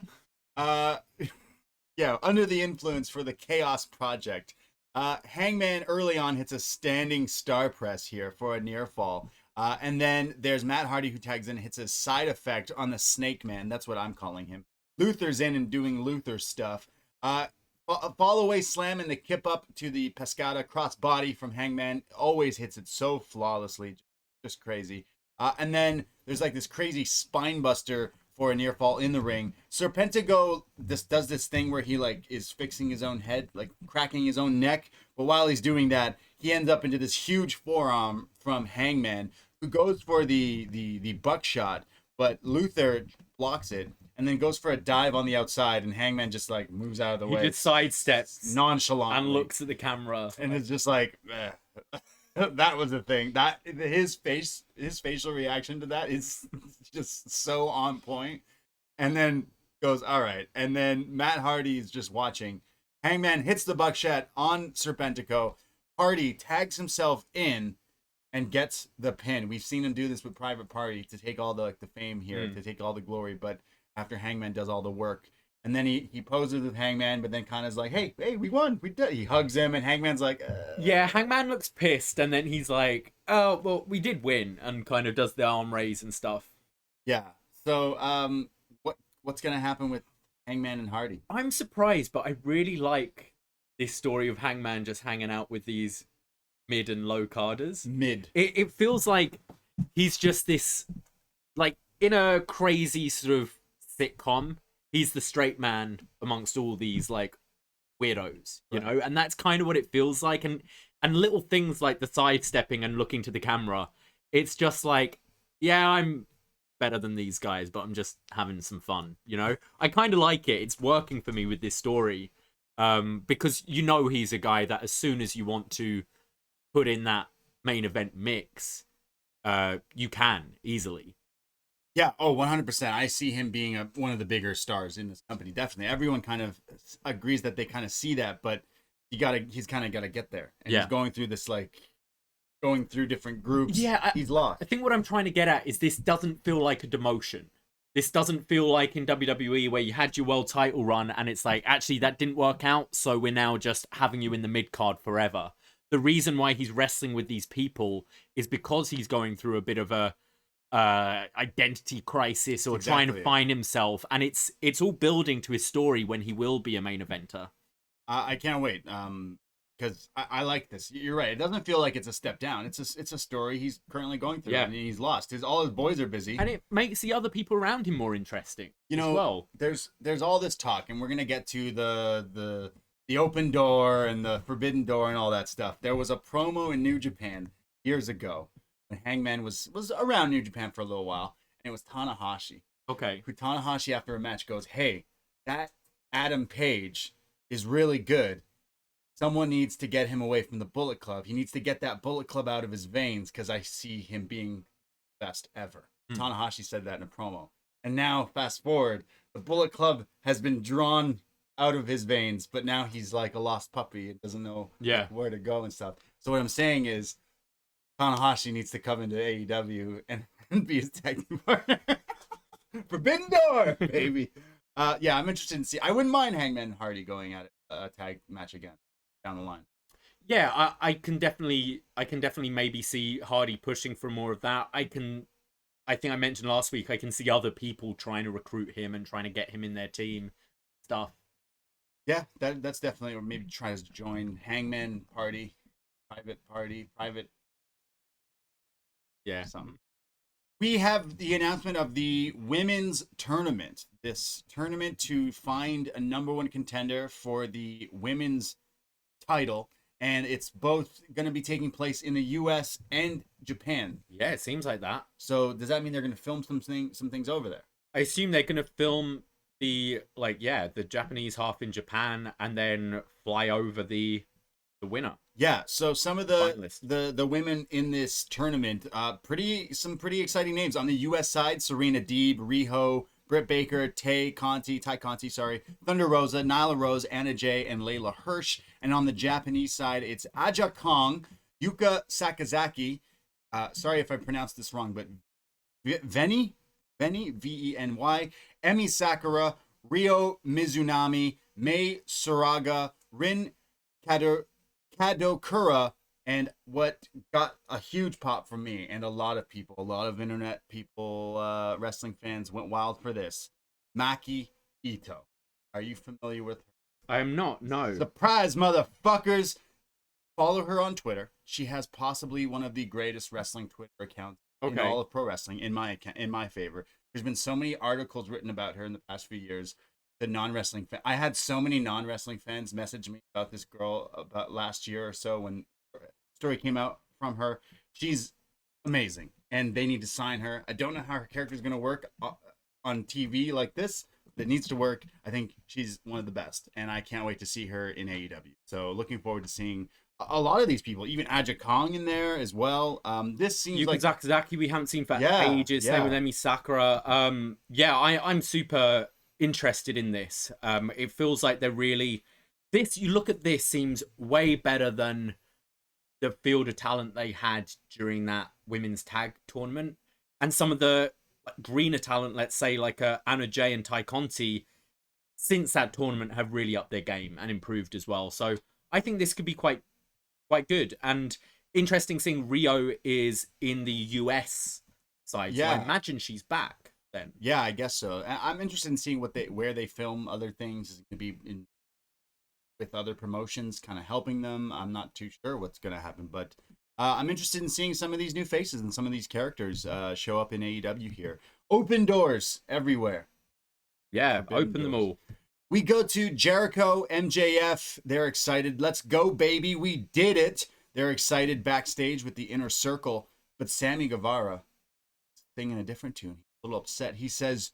Yeah, under the influence for the Chaos Project. Hangman early on hits a standing star press here for a near fall. And then there's Matt Hardy who tags in, hits a side effect on the Snake Man. That's what I'm calling him. Luther's in and doing Luther stuff. Fall away slam and the kip up to the Pescada crossbody from Hangman. Always hits it so flawlessly. Just crazy. And then there's like this crazy spine buster for a near fall in the ring. Serpentico does this thing where he like is fixing his own head, like cracking his own neck. But while he's doing that, he ends up into this huge forearm from Hangman, who goes for the buckshot, but Luther blocks it and then goes for a dive on the outside, and Hangman just like moves out of the way. He just sidesteps nonchalantly and looks at the camera, and it's just like that was the thing. That his facial reaction to that is just so on point. And then goes, all right. And then Matt Hardy is just watching. Hangman hits the buckshot on Serpentico. Hardy tags himself in and gets the pin. We've seen him do this with Private Party to take all the fame here, to take all the glory. But after Hangman does all the work, and then he poses with Hangman, but then kind of is like, hey, we won. We did. He hugs him, and Hangman's like, Yeah, Hangman looks pissed, and then he's like, oh, well, we did win, and kind of does the arm raise and stuff. Yeah. So, what's going to happen with Hangman and Hardy? I'm surprised, but I really like this story of Hangman just hanging out with these mid and low carders. It feels like he's just this, like, in a crazy sort of sitcom, he's the straight man amongst all these like weirdos, you know, and that's kind of what it feels like. And little things like the sidestepping and looking to the camera, it's just like, yeah, I'm better than these guys, but I'm just having some fun, you know. I kind of like it. It's working for me with this story, because you know he's a guy that as soon as you want to put in that main event mix, you can easily. Yeah, 100%. I see him being one of the bigger stars in this company. Definitely. Everyone kind of agrees that they kind of see that, but he's kind of got to get there. And he's going through this, like, going through different groups. Yeah, he's lost. I think what I'm trying to get at is this doesn't feel like a demotion. This doesn't feel like in WWE where you had your world title run and it's like, actually, that didn't work out, so we're now just having you in the mid-card forever. The reason why he's wrestling with these people is because he's going through a bit of a identity crisis or trying to find himself, and it's all building to his story when he will be a main eventer. I can't wait, because I like this. You're right. It doesn't feel like it's a step down. It's a story he's currently going through, and he's lost. All his boys are busy, and it makes the other people around him more interesting. You know, well, there's all this talk, and we're gonna get to the open door and the forbidden door and all that stuff. There was a promo in New Japan years ago when Hangman was around New Japan for a little while, and it was Tanahashi. Okay. Who Tanahashi after a match goes, hey, that Adam Page is really good. Someone needs to get him away from the Bullet Club. He needs to get that Bullet Club out of his veins because I see him being best ever. Tanahashi said that in a promo. And now, fast forward, the Bullet Club has been drawn out of his veins, but now he's like a lost puppy and doesn't know where to go and stuff. So what I'm saying is, Tanahashi needs to come into AEW and be his tag team partner. Forbidden Door, baby. Yeah, I'm interested in see. I wouldn't mind Hangman and Hardy going at a tag match again down the line. Yeah, I can definitely maybe see Hardy pushing for more of that. I think I mentioned last week, I can see other people trying to recruit him and trying to get him in their team stuff. Yeah, that's definitely, or maybe tries to join Hangman party, private. Yeah. Something. We have the announcement of the women's tournament. This tournament to find a number one contender for the women's title. And it's both going to be taking place in the U.S. and Japan. Yeah, it seems like that. So does that mean they're going to film some things over there? I assume they're going to film the Japanese half in Japan and then fly over the winner. Yeah, so some of the women in this tournament, some pretty exciting names. On the U.S. side, Serena Deeb, Riho, Britt Baker, Tay Conti, Thunder Rosa, Nyla Rose, Anna Jay, and Layla Hirsch. And on the Japanese side, it's Aja Kong, Yuka Sakazaki. Sorry if I pronounced this wrong, but Veny, Veny, Emi Sakura, Ryo Mizunami, Mei Suraga, Rin Kadokura, and what got a huge pop from me and a lot of internet people, wrestling fans went wild for this. Maki Ito. Are you familiar with her? I am not, no. Surprise, motherfuckers! Follow her on Twitter. She has possibly one of the greatest wrestling Twitter accounts in all of pro wrestling, in my favor. There's been so many articles written about her in the past few years. The non-wrestling I had so many non-wrestling fans message me about this girl about last year or so when the story came out from her. She's amazing, and they need to sign her. I don't know how her character is going to work on TV like this. It needs to work. I think she's one of the best, and I can't wait to see her in AEW. So looking forward to seeing a lot of these people, even Aja Kong in there as well. This seems Yuka like Sakazaki we haven't seen for ages. Same with Emi Sakura. I'm super interested in this. It feels like they're really you look at this seems way better than the field of talent they had during that women's tag tournament, and some of the greener talent, let's say like Anna Jay and Ty Conti, since that tournament have really upped their game and improved as well. So I think this could be quite good, and interesting seeing Rio is in the US side. So I imagine she's back then. Yeah, I guess so. I'm interested in seeing where they film other things. Is it going to be with other promotions, kind of helping them? I'm not too sure what's going to happen, but I'm interested in seeing some of these new faces and some of these characters show up in AEW here. Open doors everywhere. Yeah, open them all. We go to Jericho, MJF. They're excited. Let's go, baby. We did it. They're excited backstage with the Inner Circle, but Sammy Guevara singing a different tune. A little upset. He says,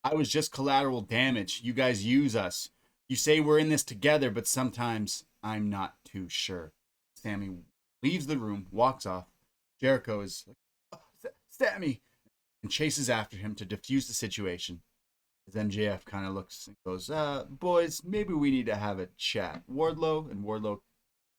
I was just collateral damage. You guys use us. You say we're in this together, but sometimes I'm not too sure. Sammy leaves the room, walks off. Jericho is like, oh, Sammy, and chases after him to defuse the situation. As MJF kind of looks and goes, boys, maybe we need to have a chat. Wardlow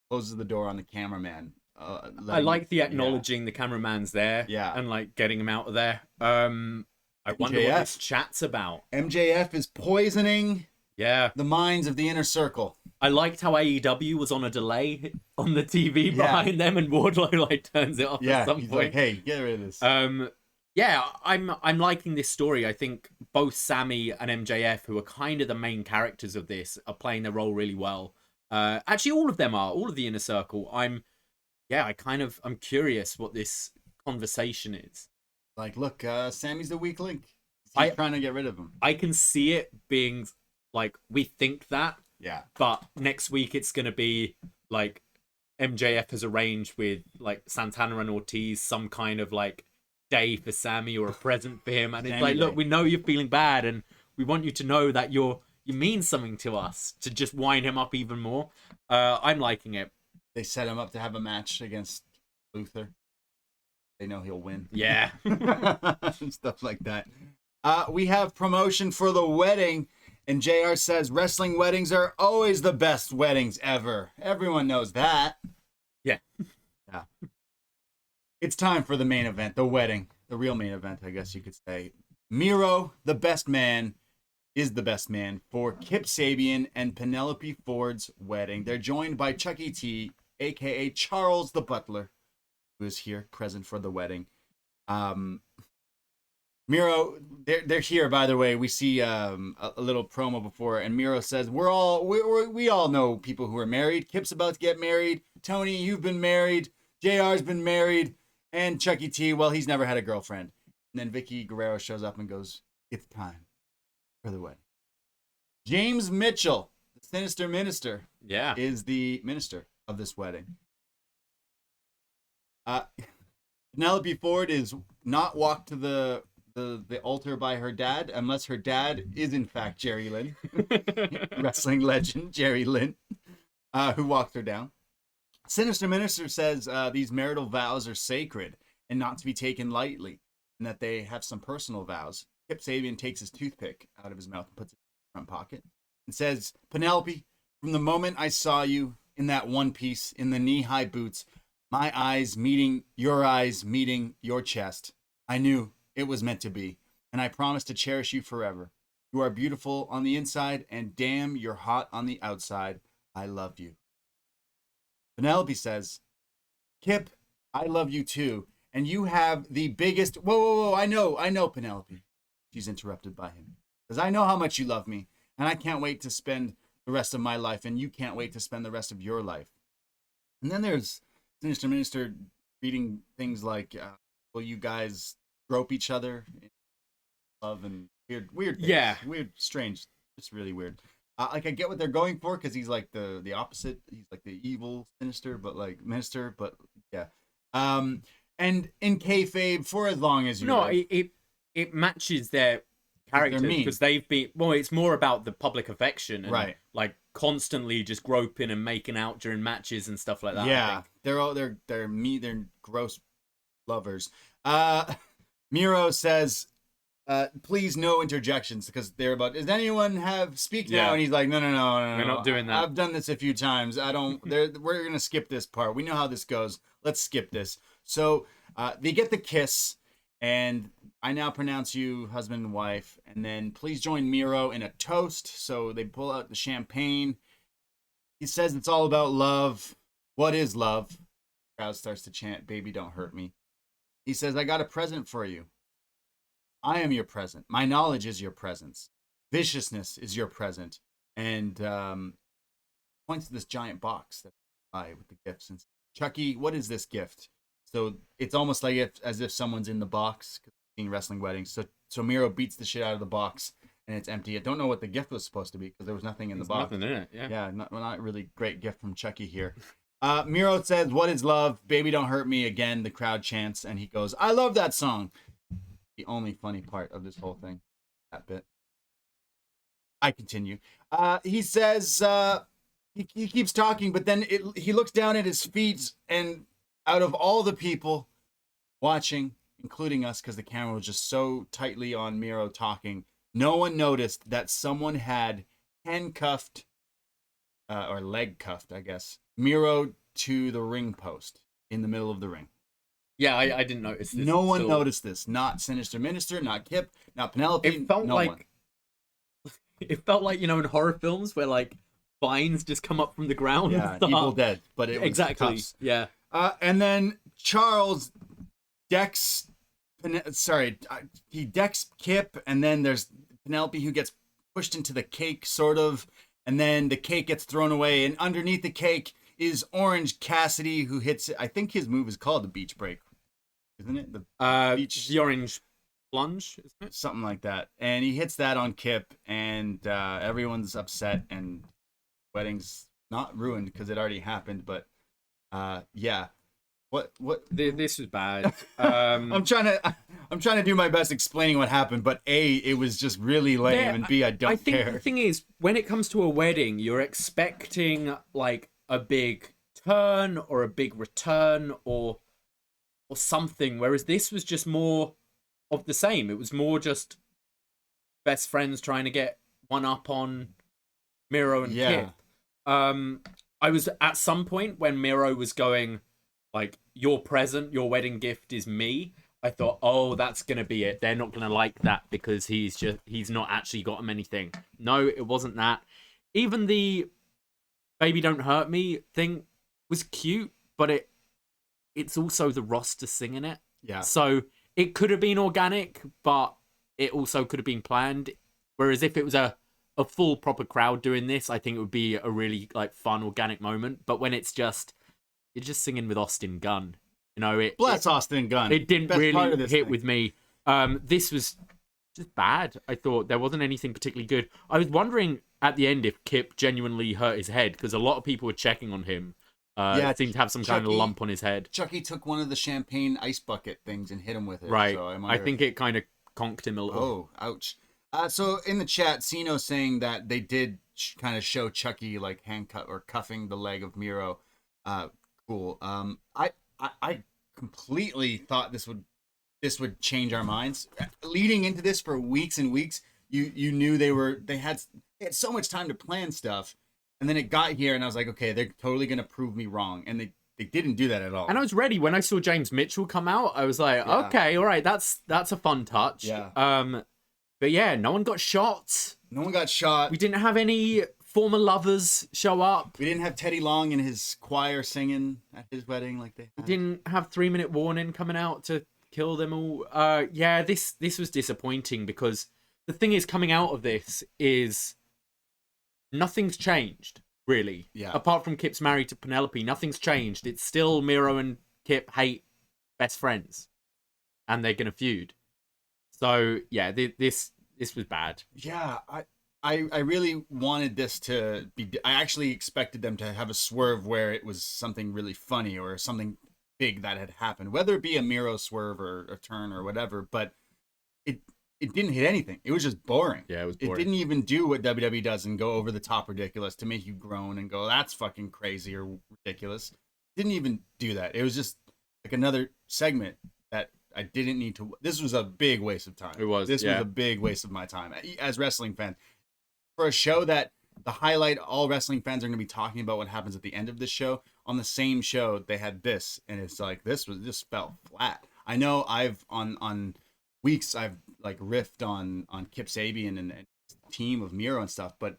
closes the door on the cameraman. I like the acknowledging the cameraman's there, and like getting him out of there. I wonder what this chat's about. MJF is poisoning the minds of the Inner Circle. I liked how AEW was on a delay on the TV behind them, and Wardlow like turns it off at some point. Like, hey, get rid of this. I'm liking this story. I think both Sammy and MJF, who are kind of the main characters of this, are playing their role really well. Actually, all of them are. All of the Inner Circle. I'm curious what this conversation is. Like, look, Sammy's the weak link. He's trying to get rid of him. I can see it being like, we think that. Yeah. But next week it's going to be like MJF has arranged with like Santana and Ortiz some kind of like day for Sammy or a present for him. And it's like, look, we know you're feeling bad and we want you to know that you mean something to us, to just wind him up even more. I'm liking it. They set him up to have a match against Luther. They know he'll win. Yeah. Stuff like that. We have promotion for the wedding. And JR says, wrestling weddings are always the best weddings ever. Everyone knows that. Yeah. It's time for the main event, the wedding, the real main event, I guess you could say. Miro, the best man, is the best man for Kip Sabian and Penelope Ford's wedding. They're joined by Chucky T, aka Charles the Butler, who is here present for the wedding. Miro, they're here, by the way. We see a little promo before, and Miro says, we all know people who are married. Kip's about to get married. Tony, you've been married. JR's been married. And Chucky T, well, he's never had a girlfriend. And then Vicky Guerrero shows up and goes, it's time for the wedding. James Mitchell, the Sinister Minister, is the minister of this wedding. Penelope Ford is not walked to the altar by her dad, unless her dad is in fact Jerry Lynn, wrestling legend Jerry Lynn, who walked her down. Sinister Minister says these marital vows are sacred and not to be taken lightly, and that they have some personal vows. Kip Sabian takes his toothpick out of his mouth and puts it in his front pocket and says, Penelope, from the moment I saw you in that one piece in the knee-high boots, my eyes meeting your chest, I knew it was meant to be, and I promise to cherish you forever. You are beautiful on the inside, and damn, you're hot on the outside. I love you. Penelope says, Kip, I love you too, and you have the biggest... Whoa, I know, Penelope. She's interrupted by him. Because I know how much you love me, and I can't wait to spend the rest of my life, and you can't wait to spend the rest of your life. And then there's Sinister Minister reading things like, will you guys grope each other in love and weird things. Yeah. Weird, strange. It's really weird. Like, I get what they're going for, because he's like the opposite. He's like the evil Sinister, but like minister, but yeah. And in kayfabe, for as long as you live, it matches their characters, because they've been, well, it's more about the public affection and like constantly just groping and making out during matches and stuff like that. Yeah, they're gross lovers. Miro says, please no interjections, because they're about, does anyone speak now? And he's like, no, we're not doing that. I've done this a few times. We're gonna skip this part. We know how this goes. Let's skip this. So they get the kiss, and I now pronounce you husband and wife, and then please join Miro in a toast. So they pull out the champagne. He says it's all about love. What is love? The crowd starts to chant, baby, don't hurt me. He says, I got a present for you. I am your present. My knowledge is your presence. Viciousness is your present. And points to this giant box that I with the gifts. And Chucky, what is this gift? So it's almost like as if someone's in the box, in wrestling weddings. So Miro beats the shit out of the box, and it's empty. I don't know what the gift was supposed to be, because there was nothing in the box. Nothing in it. Yeah. Not really great gift from Chucky here. Miro says, what is love? Baby, don't hurt me. Again, the crowd chants, and he goes, I love that song. The only funny part of this whole thing, that bit. I continue. He says, he keeps talking, but then he looks down at his feet, and out of all the people watching, including us, because the camera was just so tightly on Miro talking, no one noticed that someone had handcuffed, or leg cuffed, I guess, Miro to the ring post in the middle of the ring. Yeah, I didn't notice this. No one noticed this. Not Sinister Minister, not Kip, not Penelope. It felt like, you know, in horror films where like vines just come up from the ground. Yeah, Evil Dead, but it was exactly cuffs. Yeah. And then Charles he decks Kip, and then there's Penelope who gets pushed into the cake, sort of, and then the cake gets thrown away, and underneath the cake is Orange Cassidy, who hits it. I think his move is called the Beach Break, isn't it? The Orange Plunge, isn't it? Something like that. And he hits that on Kip, and everyone's upset, and wedding's not ruined because it already happened, but yeah. What? This was bad. I'm trying to do my best explaining what happened, but A, it was just really lame, and B, I think care. The thing is, when it comes to a wedding, you're expecting like a big turn or a big return or something, whereas this was just more of the same. It was more just best friends trying to get one up on Miro and Kip. I was at some point when Miro was going, like, your present, your wedding gift is me. I thought, oh, that's gonna be it. They're not gonna like that because he's not actually got him anything. No, it wasn't that. Even the "Baby Don't Hurt Me" thing was cute, but it's also the roster singing it. Yeah. So it could have been organic, but it also could have been planned. Whereas if it was a full proper crowd doing this, I think it would be a really like fun organic moment. But when it's just you're just singing with Austin Gunn, you know, Bless Austin Gunn. It didn't Best part of really this hit thing. with me. This was just bad. I thought there wasn't anything particularly good. I was wondering at the end if Kip genuinely hurt his head because a lot of people were checking on him. Yeah, Seemed to have some kind of lump on his head. Chucky took one of the champagne ice bucket things and hit him with it. Right. So I think it kind of conked him a little. Oh, ouch. So in the chat, Sino saying that they did kind of show Chucky like handcuff or cuffing the leg of Miro. Cool. I completely thought this would change our minds. Leading into this for weeks and weeks, you knew they had so much time to plan stuff. And then it got here, and I was like, okay, they're totally going to prove me wrong. And they didn't do that at all. And I was ready. When I saw James Mitchell come out, I was like, Yeah. okay, all right, that's a fun touch. Yeah. But yeah, no one got shot. No one got shot. We didn't have any former lovers show up. We didn't have Teddy Long and his choir singing at his wedding like they had. We didn't have 3-minute warning coming out to kill them all. Yeah, this was disappointing because the thing is coming out of this is nothing's changed, really. Yeah. Apart from Kip's married to Penelope, nothing's changed. It's still Miro and Kip hate best friends. And they're gonna feud. So yeah, this was bad. Yeah, I really wanted this to be. I actually expected them to have a swerve where it was something really funny or something big that had happened, whether it be a Miro swerve or a turn or whatever. But it didn't hit anything. It was just boring. Yeah, it was boring. It didn't even do what WWE does and go over the top ridiculous to make you groan and go, that's fucking crazy or ridiculous. Didn't even do that. It was just like another segment that I didn't need to. This was a big waste of time. It was. This was a big waste of my time as wrestling fans. For a show that the highlight, all wrestling fans are going to be talking about what happens at the end of this show. On the same show, they had this, and it's like this just fell flat. I know I've on weeks I've like riffed on Kip Sabian and team of Miro and stuff, but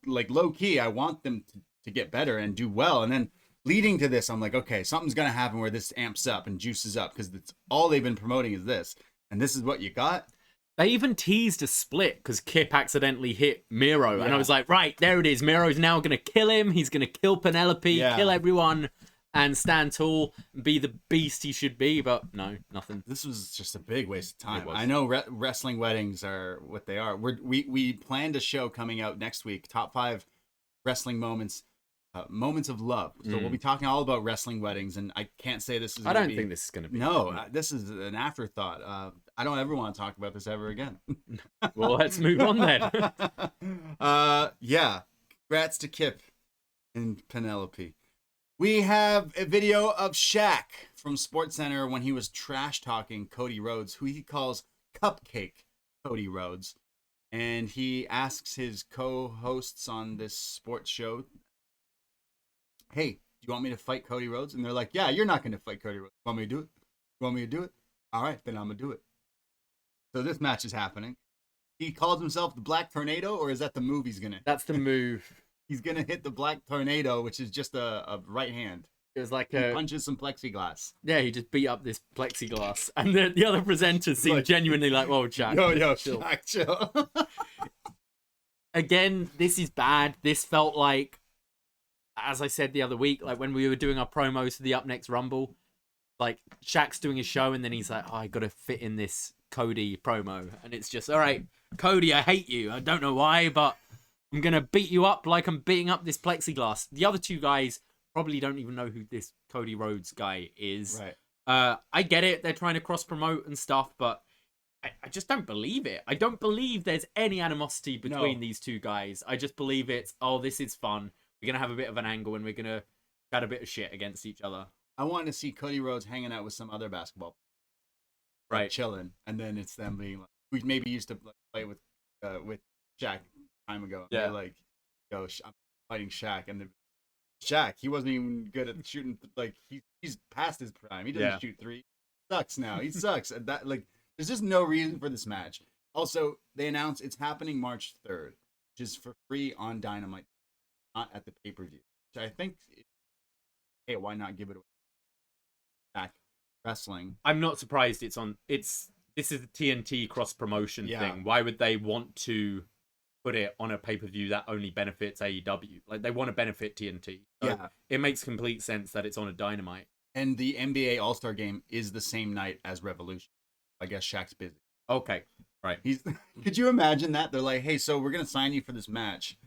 like low key, I want them to get better and do well, and then. Leading to this, I'm like, okay, something's going to happen where this amps up and juices up because that's all they've been promoting is this. And this is what you got? They even teased a split because Kip accidentally hit Miro. Yeah. And I was like, right, there it is. Miro's now going to kill him. He's going to kill Penelope, kill everyone, and stand tall and be the beast he should be. But no, nothing. This was just a big waste of time. I know wrestling weddings are what they are. We planned a show coming out next week, top 5 wrestling moments. Moments of love. So we'll be talking all about wrestling weddings, and I can't say this is. I don't think this is going to be. No, this is an afterthought. I don't ever want to talk about this ever again. Well, let's move on then. Yeah. Congrats to Kip and Penelope. We have a video of Shaq from SportsCenter when he was trash talking Cody Rhodes, who he calls Cupcake Cody Rhodes, and he asks his co-hosts on this sports show, hey, do you want me to fight Cody Rhodes? And they're like, yeah, you're not going to fight Cody Rhodes. You want me to do it? You want me to do it? All right, then I'm going to do it. So this match is happening. He calls himself the Black Tornado, or is that the move he's going to? That's the move. He's going to hit the Black Tornado, which is just a right hand. It was like he punches some plexiglass. Yeah, he just beat up this plexiglass. And the other presenters seemed like, genuinely like, whoa, Shaq. Yo, chill. Shaq, chill. Again, this is bad. This felt like, as I said the other week, like when we were doing our promos for the Up Next Rumble, like Shaq's doing his show and then he's like, oh, I got to fit in this Cody promo. And it's just, all right, Cody, I hate you. I don't know why, but I'm going to beat you up like I'm beating up this plexiglass. The other two guys probably don't even know who this Cody Rhodes guy is. Right. I get it. They're trying to cross promote and stuff, but I just don't believe it. I don't believe there's any animosity between these two guys. I just believe it's, oh, this is fun. We're going to have a bit of an angle and we're going to chat a bit of shit against each other. I want to see Cody Rhodes hanging out with some other basketball. Right. Chilling. And then it's them being like, we maybe used to play with Shaq time ago. Yeah. They're like, yo, I'm fighting Shaq. And then Shaq. He wasn't even good at shooting. Like he's past his prime. He doesn't shoot three. Sucks now. He sucks at that. Like there's just no reason for this match. Also, they announced it's happening March 3rd, which is for free on Dynamite, not at the pay-per-view. Which I think, hey, why not give it away? Back wrestling. I'm not surprised it's on. This is a TNT cross promotion thing. Why would they want to put it on a pay-per-view that only benefits AEW? Like they want to benefit TNT. So it makes complete sense that it's on a Dynamite. And the NBA All-Star Game is the same night as Revolution. I guess Shaq's busy. Okay. Right. Could you imagine that? They're like, hey, so we're going to sign you for this match.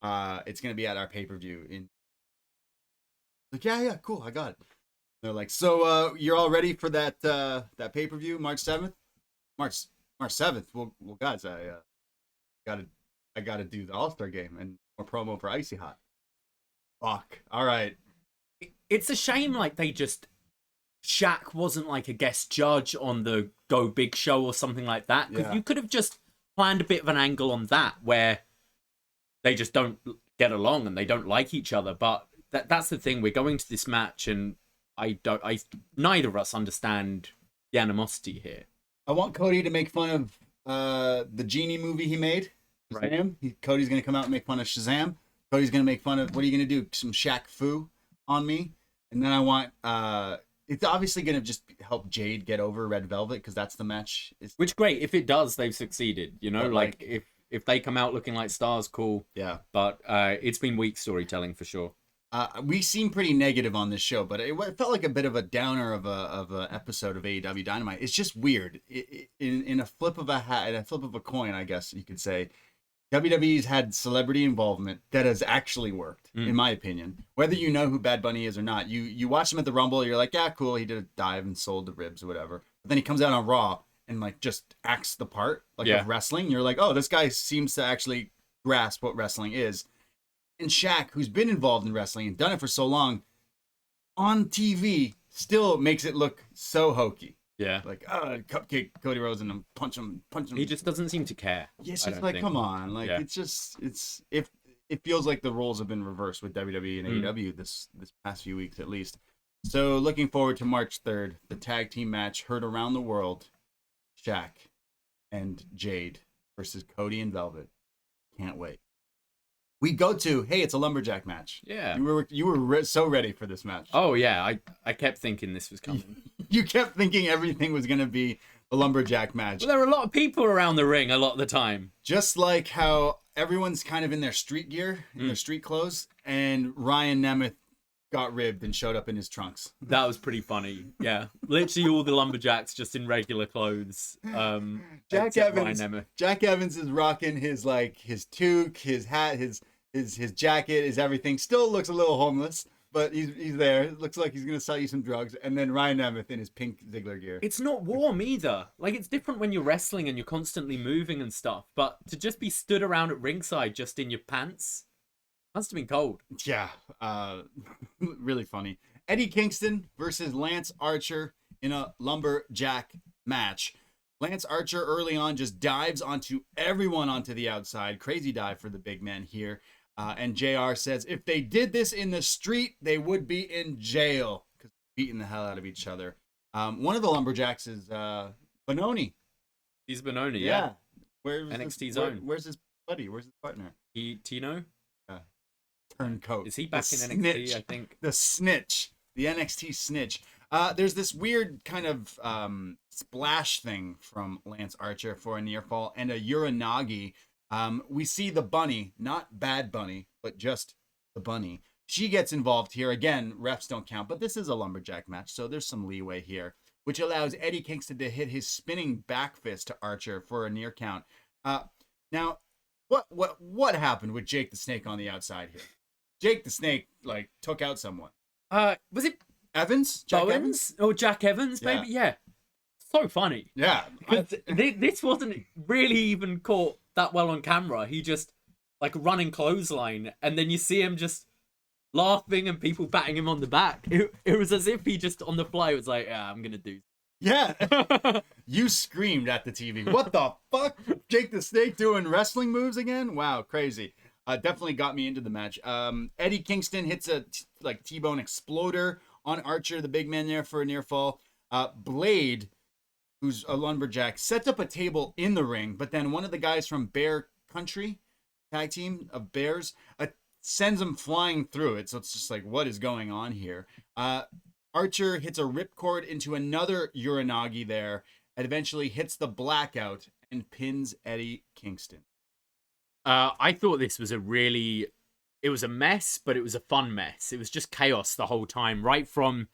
It's going to be at our pay-per-view. Like, yeah, cool, I got it. They're like, so you're all ready for that pay-per-view, March 7th? March 7th? Well, guys, I gotta do the All-Star Game and more promo for Icy Hot. Fuck. All right. It's a shame, like, Shaq wasn't like a guest judge on the Go Big show or something like that. Because you could have just planned a bit of an angle on that where they just don't get along and they don't like each other. But that's the thing. We're going to this match and neither of us understand the animosity here. I want Cody to make fun of the Genie movie he made. Shazam. Right. Cody's going to come out and make fun of Shazam. Cody's going to make fun of, what are you going to do? Some Shaq Fu on me? And then I want... it's obviously going to just help Jade get over Red Velvet because that's the match. Which great. If it does, they've succeeded. You know, like if they come out looking like stars, cool. Yeah. But it's been weak storytelling for sure. We seem pretty negative on this show, but it felt like a bit of a downer of a episode of AEW Dynamite. It's just weird. In a flip of a hat, a flip of a coin, I guess you could say, WWE's had celebrity involvement that has actually worked, in my opinion. Whether you know who Bad Bunny is or not, you watch him at the Rumble, you're like, yeah, cool, he did a dive and sold the ribs or whatever. But then he comes out on Raw and like just acts the part of wrestling. You're like, oh, this guy seems to actually grasp what wrestling is. And Shaq, who's been involved in wrestling and done it for so long, on TV still makes it look so hokey. Yeah. Like, cupcake Cody Rhodes and punch him. He just doesn't seem to care. Yes, it's like, come on. Like, it feels like the roles have been reversed with WWE and AEW this past few weeks at least. So looking forward to March 3rd, the tag team match heard around the world. Shaq and Jade versus Cody and Velvet. Can't wait. We go to, hey, it's a lumberjack match. Yeah. You were so ready for this match. Oh, yeah. I kept thinking this was coming. You kept thinking everything was going to be a lumberjack match. Well, there are a lot of people around the ring a lot of the time. Just like how everyone's kind of in their street gear, in their street clothes, and Ryan Nemeth got ribbed and showed up in his trunks. That was pretty funny. Yeah. Literally all the lumberjacks just in regular clothes. Jack Evans is rocking his toque, his hat, his jacket, his everything. Still looks a little homeless, but he's there. It looks like he's going to sell you some drugs. And then Ryan Nemeth in his pink Ziggler gear. It's not warm either. Like, it's different when you're wrestling and you're constantly moving and stuff. But to just be stood around at ringside just in your pants, must have been cold. Yeah. Really funny. Eddie Kingston versus Lance Archer in a lumberjack match. Lance Archer early on just dives onto everyone onto the outside. Crazy dive for the big man here. And JR says if they did this in the street, they would be in jail because beating the hell out of each other. One of the lumberjacks is Benoni. He's Benoni, yeah. Where's NXT's own. Where's his buddy? Where's his partner? Tino? Turncoat. Is he back in NXT, snitch. I think? The snitch. The NXT snitch. There's this weird kind of splash thing from Lance Archer for a near fall and a Uranagi. We see the bunny, not Bad Bunny, but just the bunny. She gets involved here. Again, refs don't count, but this is a lumberjack match, so there's some leeway here, which allows Eddie Kingston to hit his spinning back fist to Archer for a near count. Now, what happened with Jake the Snake on the outside here? Jake the Snake took out someone. Was it Evans? Jack Evans? Oh, Jack Evans, maybe? Yeah. So funny. Yeah. This wasn't really even caught that well on camera. He just running clothesline, and then you see him just laughing and people batting him on the back. It was as if he just on the fly was like, yeah, I'm gonna do. Yeah. You screamed at the TV. What the fuck? Jake the Snake doing wrestling moves again? Wow, crazy. Definitely got me into the match. Eddie Kingston hits a T-bone exploder on Archer, the big man there, for a near fall. Blade, who's a lumberjack, sets up a table in the ring, but then one of the guys from Bear Country, tag team of Bears, sends him flying through it. So it's just like, what is going on here? Archer hits a ripcord into another Uranagi there, and eventually hits the blackout and pins Eddie Kingston. I thought this was it was a mess, but it was a fun mess. It was just chaos the whole time, right from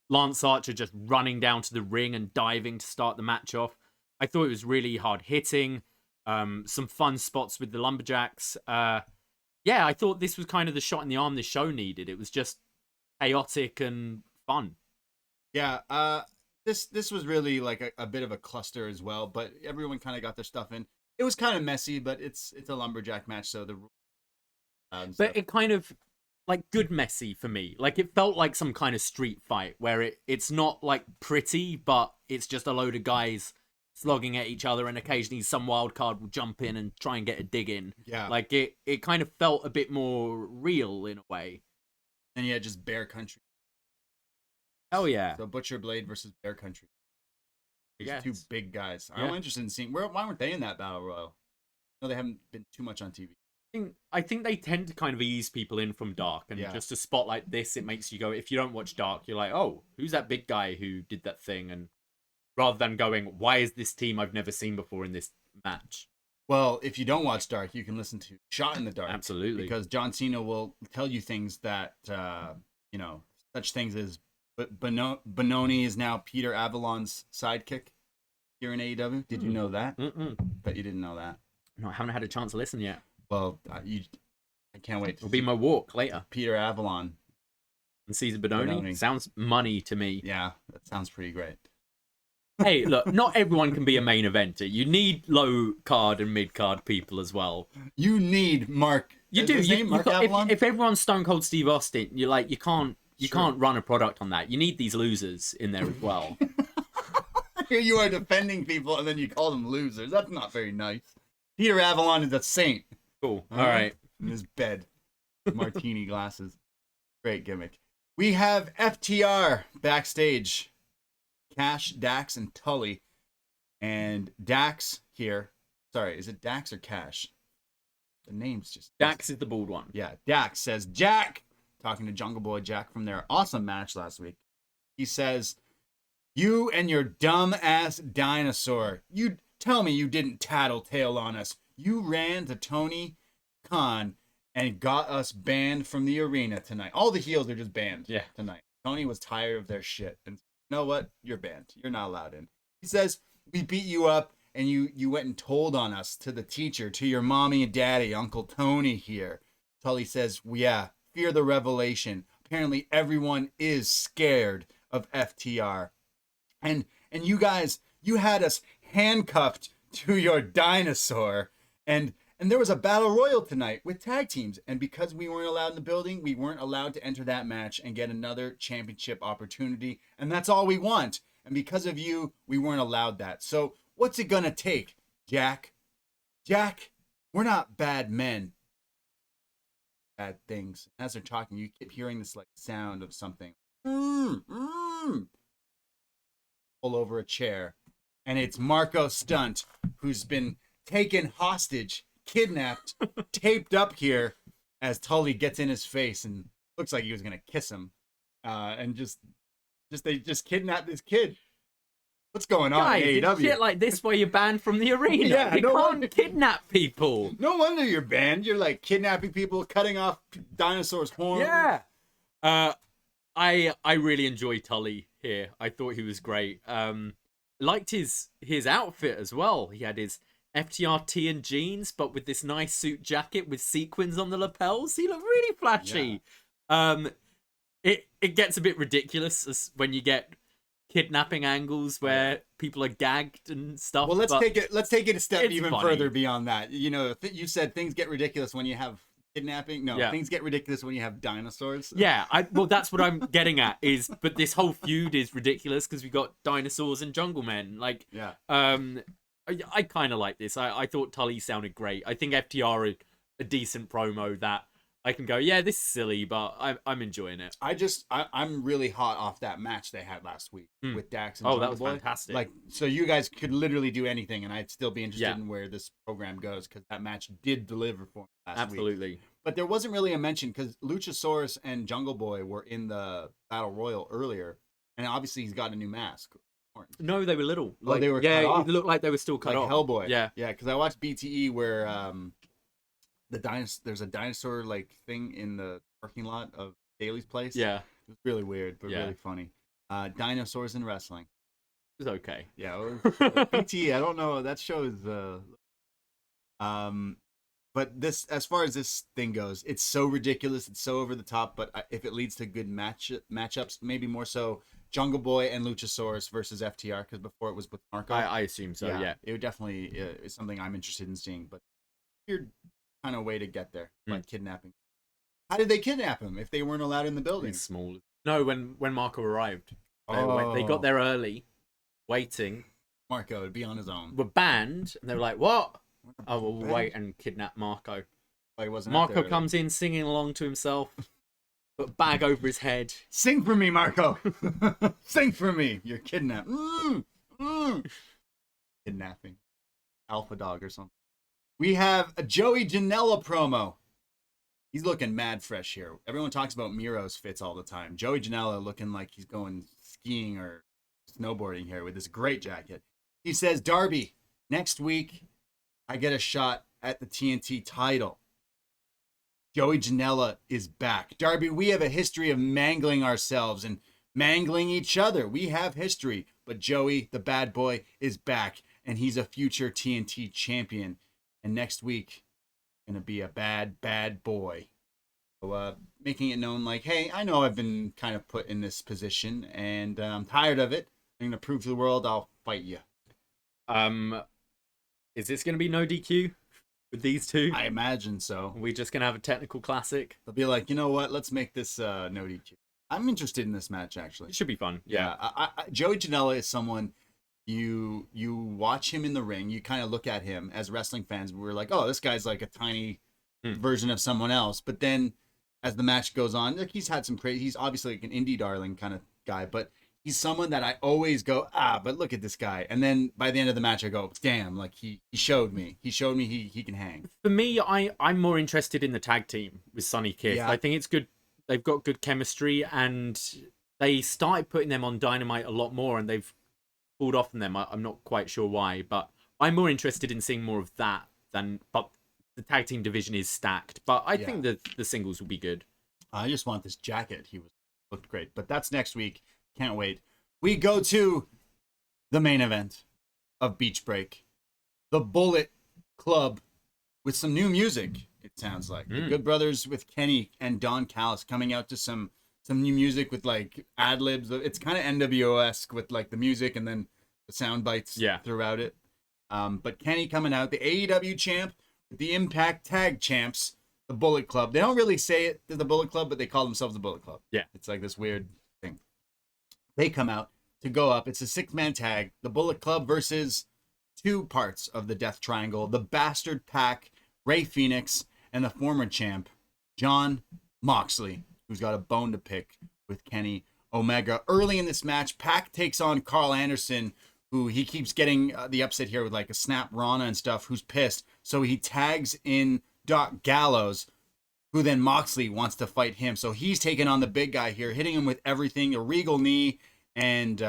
Lance Archer just running down to the ring and diving to start the match off. I thought it was really hard hitting, some fun spots with the Lumberjacks. Yeah, I thought this was kind of the shot in the arm this show needed. It was just chaotic and fun. Yeah, this was really like a bit of a cluster as well, but everyone kind of got their stuff in. It was kind of messy, but it's a lumberjack match, so the but it kind of like good messy for me. Like it felt like some kind of street fight where it's not like pretty, but it's just a load of guys slogging at each other, and occasionally some wild card will jump in and try and get a dig in. Yeah, like it kind of felt a bit more real in a way. And yeah, just Bear Country. Oh yeah. So Butcher Blade versus Bear Country. Yes. Two big guys. Yeah. I'm interested in seeing why weren't they in that battle royal? No, they haven't been too much on TV. I think they tend to kind of ease people in from Dark, and just a spot like this, it makes you go, if you don't watch Dark, you're like, oh, who's that big guy who did that thing? And rather than going, why is this team I've never seen before in this match? Well, if you don't watch Dark, you can listen to Shot in the Dark. Absolutely. Because John Cena will tell you things that, such things as Benoni is now Peter Avalon's sidekick here in AEW. Did you know that? Bet you didn't know that. No, I haven't had a chance to listen yet. Well, I can't wait. It'll be my walk later. Peter Avalon and Caesar Benoni. Sounds money to me. Yeah, that sounds pretty great. Hey, look, not everyone can be a main eventer. You need low card and mid card people as well. You need Mark. You do. If everyone's Stone Cold Steve Austin, you're like, you can't run a product on that. You need these losers in there as well. Here you are defending people, and then you call them losers. That's not very nice. Peter Avalon is a saint. Cool. All right. In his bed. Martini glasses. Great gimmick. We have FTR backstage. Cash, Dax, and Tully. And Dax here. Sorry, is it Dax or Cash? The name's just... Dax is the bald one. Yeah, Dax says, Jack, talking to Jungle Boy Jack from their awesome match last week. He says, you and your dumb-ass dinosaur. You tell me you didn't tattletale on us. You ran to Tony Khan and got us banned from the arena tonight. All the heels are just banned tonight. Tony was tired of their shit. And you know what? You're banned. You're not allowed in. He says, we beat you up and you went and told on us to the teacher, to your mommy and daddy, Uncle Tony here. Tully says, well, yeah, fear the revelation. Apparently everyone is scared of FTR. And you guys, you had us handcuffed to your dinosaur. And there was a battle royal tonight with tag teams. And because we weren't allowed in the building, we weren't allowed to enter that match and get another championship opportunity. And that's all we want. And because of you, we weren't allowed that. So what's it going to take, Jack? Jack, we're not bad men. Bad things. As they're talking, you keep hearing this like sound of something. Pull over a chair. And it's Marco Stunt, who's been taken hostage, kidnapped, taped up here as Tully gets in his face and looks like he was gonna kiss him. And they just kidnapped this kid. What's going on in AEW? Shit like this where you're banned from the arena. Yeah, you can't kidnap people. No wonder you're banned. You're like kidnapping people, cutting off dinosaurs' horns. Yeah. I really enjoyed Tully here. I thought he was great. Liked his outfit as well. He had his FTR tee and jeans, but with this nice suit jacket with sequins on the lapels. He looked really flashy. Yeah. It gets a bit ridiculous when you get kidnapping angles where people are gagged and stuff. Well, let's take it a step even further beyond that. You know, you said things get ridiculous when you have kidnapping. No, things get ridiculous when you have dinosaurs. Yeah, well, that's what I'm getting at. But this whole feud is ridiculous because we got dinosaurs and jungle men. Like, I kind of like this. I thought Tully sounded great. I think FTR a decent promo that I can go, yeah, this is silly, but I'm enjoying it. I'm really hot off that match they had last week with Dax and Oh, Jungle that was Boy. fantastic. Like, so you guys could literally do anything, and I'd still be interested Yeah. in where this program goes, because that match did deliver for me last week. Absolutely. But there wasn't really a mention, because Luchasaurus and Jungle Boy were in the Battle Royal earlier, and obviously he's got a new mask. No, they were little. Like, they were cut off. it looked like they were still cut Like off. Hellboy. Yeah. Yeah, because I watched BTE where there's a dinosaur like thing in the parking lot of Daly's place. Yeah. It was really weird, but really funny. Dinosaurs in wrestling. It was okay. Yeah, it was, BTE. I don't know. That show is but this, as far as this thing goes, it's so ridiculous. It's so over the top. But if it leads to good matchups, maybe more so Jungle Boy and Luchasaurus versus FTR, because before it was with Marco. I assume so. Yeah. It would definitely is something I'm interested in seeing. But weird kind of way to get there, like kidnapping. How did they kidnap him if they weren't allowed in the building? It's small. No, when Marco arrived, they got there early, waiting. Marco would be on his own. Were banned, and they were like, "What?" Oh, we'll wait and kidnap Marco. He wasn't Marco comes in singing along to himself, but bag over his head. Sing for me, Marco. Sing for me. You're kidnapped. Kidnapping. Alpha dog or something. We have a Joey Janella promo. He's looking mad fresh here. Everyone talks about Miro's fits all the time. Joey Janella looking like he's going skiing or snowboarding here with this great jacket. He says, Darby, next week I get a shot at the TNT title. Joey Janella is back. Darby, we have a history of mangling ourselves and mangling each other. We have history. But Joey, the bad boy, is back. And he's a future TNT champion. And next week, going to be a bad, bad boy. So, making it known like, hey, I know I've been kind of put in this position. And I'm tired of it. I'm going to prove to the world I'll fight you. Is this going to be no DQ with these two? I imagine so. Are we just going to have a technical classic? They'll be like, you know what? Let's make this no DQ. I'm interested in this match, actually. It should be fun. Yeah. Joey Janela is someone you watch him in the ring. You kind of look at him as wrestling fans. We're like, oh, this guy's like a tiny version of someone else. But then as the match goes on, like he's had some crazy. He's obviously like an indie darling kind of guy, but he's someone that I always go, but look at this guy. And then by the end of the match, I go, damn, like he showed me. He showed me he can hang. For me, I'm more interested in the tag team with Sonny Kiss. Yeah. I think it's good. They've got good chemistry, and they started putting them on Dynamite a lot more, and they've pulled off on them. I'm not quite sure why, but I'm more interested in seeing more of that than. But the tag team division is stacked. But I think that the singles will be good. I just want this jacket. Looked great. But that's next week. Can't wait. We go to the main event of Beach Break. The Bullet Club with some new music, it sounds like. The Good Brothers with Kenny and Don Callis coming out to some new music with like ad-libs. It's kind of NWO-esque with like the music and then the sound bites throughout it. But Kenny coming out, the AEW champ, the Impact Tag champs, the Bullet Club. They don't really say it, they're the Bullet Club, but they call themselves the Bullet Club. Yeah. It's like this weird thing. They come out to go up. It's a 6-man tag. The Bullet Club versus two parts of the Death Triangle. The Bastard PAC, Rey Fenix, and the former champ, Jon Moxley, who's got a bone to pick with Kenny Omega. Early in this match, PAC takes on Carl Anderson, who he keeps getting the upset here with like a snap Rana and stuff, who's pissed. So he tags in Doc Gallows, who then Moxley wants to fight him. So he's taking on the big guy here, hitting him with everything, a regal knee, and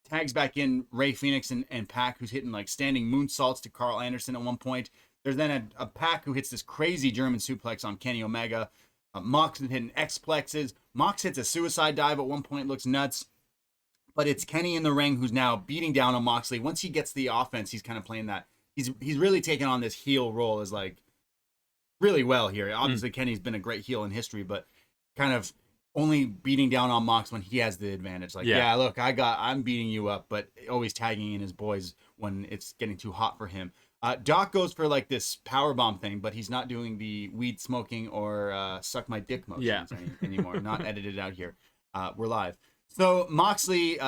tags back in Rey Fenix and PAC, who's hitting like standing moonsaults to Carl Anderson at one point. There's then a PAC who hits this crazy German suplex on Kenny Omega. Mox hitting X-plexes. Mox hits a suicide dive at one point, looks nuts. But it's Kenny in the ring who's now beating down on Moxley. Once he gets the offense, he's kind of playing that. He's really taking on this heel role as like really well here. Obviously, Kenny's been a great heel in history, but kind of only beating down on Mox when he has the advantage. Like, yeah look, I'm beating you up, but always tagging in his boys when it's getting too hot for him. Doc goes for like this powerbomb thing, but he's not doing the weed smoking or suck my dick motions anymore. Not edited out here. We're live. So Moxley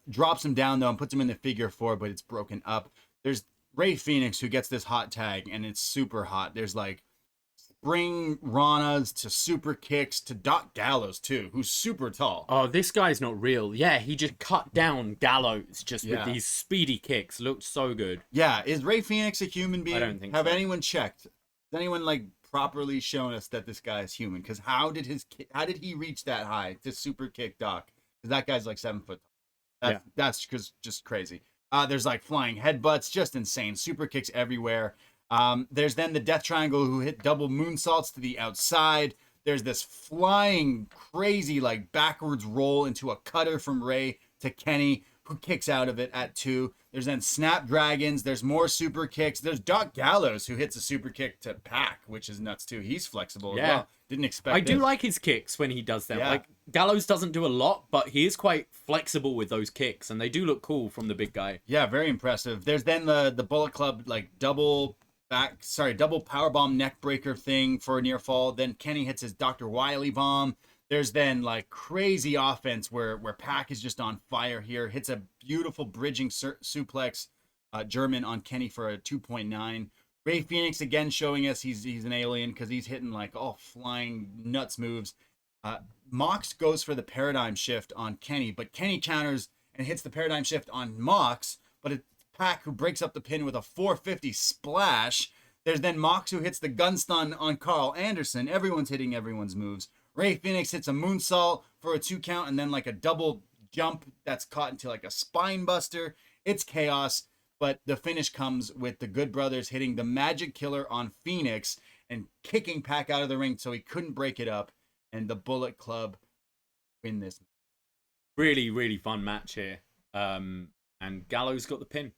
drops him down though and puts him in the figure 4, but it's broken up. There's Rey Fenix who gets this hot tag, and it's super hot. There's like spring Ranas to super kicks to Doc Gallows too, who's super tall. Oh, this guy's not real. Yeah, he just cut down Gallows just with these speedy kicks. Looked so good. Yeah, is Rey Fenix a human being? I don't think Have so. anyone checked? Has anyone like properly shown us that this guy is human? Because how did he reach that high to super kick Doc? Because that guy's like 7 foot tall. That's just crazy. There's like flying headbutts, just insane. Super kicks everywhere. There's then the Death Triangle who hit double moonsaults to the outside. There's this flying, crazy, like backwards roll into a cutter from Rey to Kenny, who kicks out of it at 2. There's then Snapdragons. There's more super kicks. There's Doc Gallows who hits a super kick to PAC, which is nuts too. He's flexible as well. Didn't expect I this. do like his kicks when he does them. Yeah. Like, Gallows doesn't do a lot, but he is quite flexible with those kicks, and they do look cool from the big guy. Yeah, very impressive. There's then the Bullet Club, like double powerbomb neck breaker thing for a near fall. Then Kenny hits his Dr. Wily bomb. There's then like crazy offense where PAC is just on fire here. Hits a beautiful bridging suplex German on Kenny for a 2.9. Rey Fenix again showing us he's an alien because he's hitting like all flying nuts moves. Mox goes for the paradigm shift on Kenny, but Kenny counters and hits the paradigm shift on Mox, but it's PAC who breaks up the pin with a 450 splash. There's then Mox who hits the gun stun on Carl Anderson. Everyone's hitting everyone's moves. Rey Fenix hits a moonsault for a 2 count and then like a double jump that's caught into like a spine buster. It's chaos, but the finish comes with the Good Brothers hitting the Magic Killer on Fenix and kicking PAC out of the ring so he couldn't break it up, and the Bullet Club win this. Really, really fun match here. And Gallows got the pin.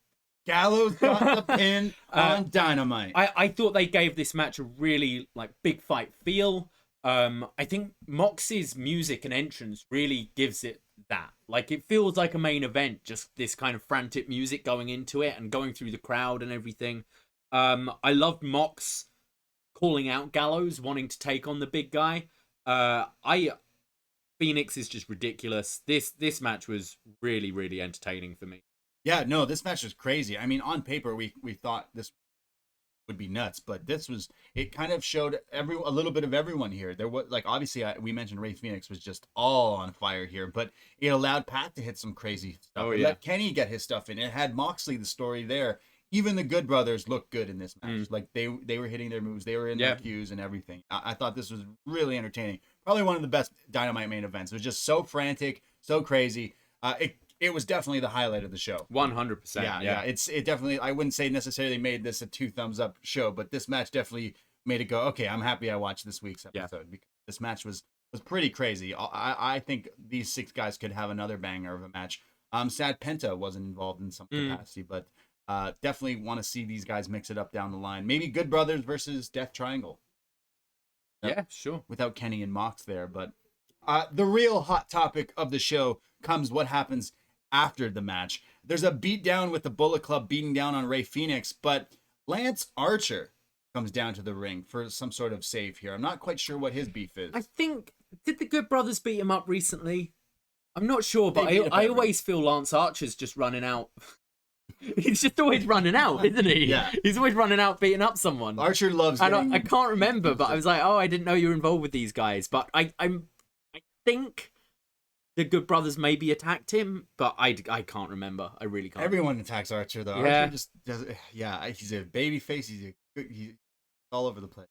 Gallows got the pin on Dynamite. I thought they gave this match a really like big fight feel. I think Mox's music and entrance really gives it that. Like, it feels like a main event, just this kind of frantic music going into it and going through the crowd and everything. I loved Mox calling out Gallows, wanting to take on the big guy. Fenix is just ridiculous. This match was really, really entertaining for me. Yeah, no, this match was crazy. I mean, on paper, we thought this would be nuts, but it kind of showed a little bit of everyone here. There was like, obviously we mentioned Rey Fenix was just all on fire here, but it allowed PAC to hit some crazy stuff. It let Kenny get his stuff in. It had Moxley the story there. Even the Good Brothers looked good in this match. Like they were hitting their moves, they were in their cues and everything. I thought this was really entertaining. Probably one of the best Dynamite main events. It was just so frantic, so crazy. It was definitely the highlight of the show. 100%. Yeah. It definitely, I wouldn't say necessarily made this a 2 thumbs up show, but this match definitely made it go, okay, I'm happy I watched this week's episode because this match was pretty crazy. I think these 6 guys could have another banger of a match. Sad Penta wasn't involved in some capacity, but definitely want to see these guys mix it up down the line. Maybe Good Brothers versus Death Triangle. Yeah, sure. Without Kenny and Mox there, but the real hot topic of the show comes what happens after the match. There's a beatdown with the Bullet Club beating down on Rey Fenix, but Lance Archer comes down to the ring for some sort of save here. I'm not quite sure what his beef is. I think, did the Good Brothers beat him up recently? I'm not sure, but I always feel Lance Archer's just running out. He's just always running out, isn't he? Yeah. He's always running out beating up someone. Archer loves getting... I can't remember, but I was like, oh, I didn't know you were involved with these guys. But I think the Good Brothers maybe attacked him, but I can't remember. I really can't. Everyone attacks Archer, though. Yeah. Archer just does... Yeah, he's a baby face. He's all over the place.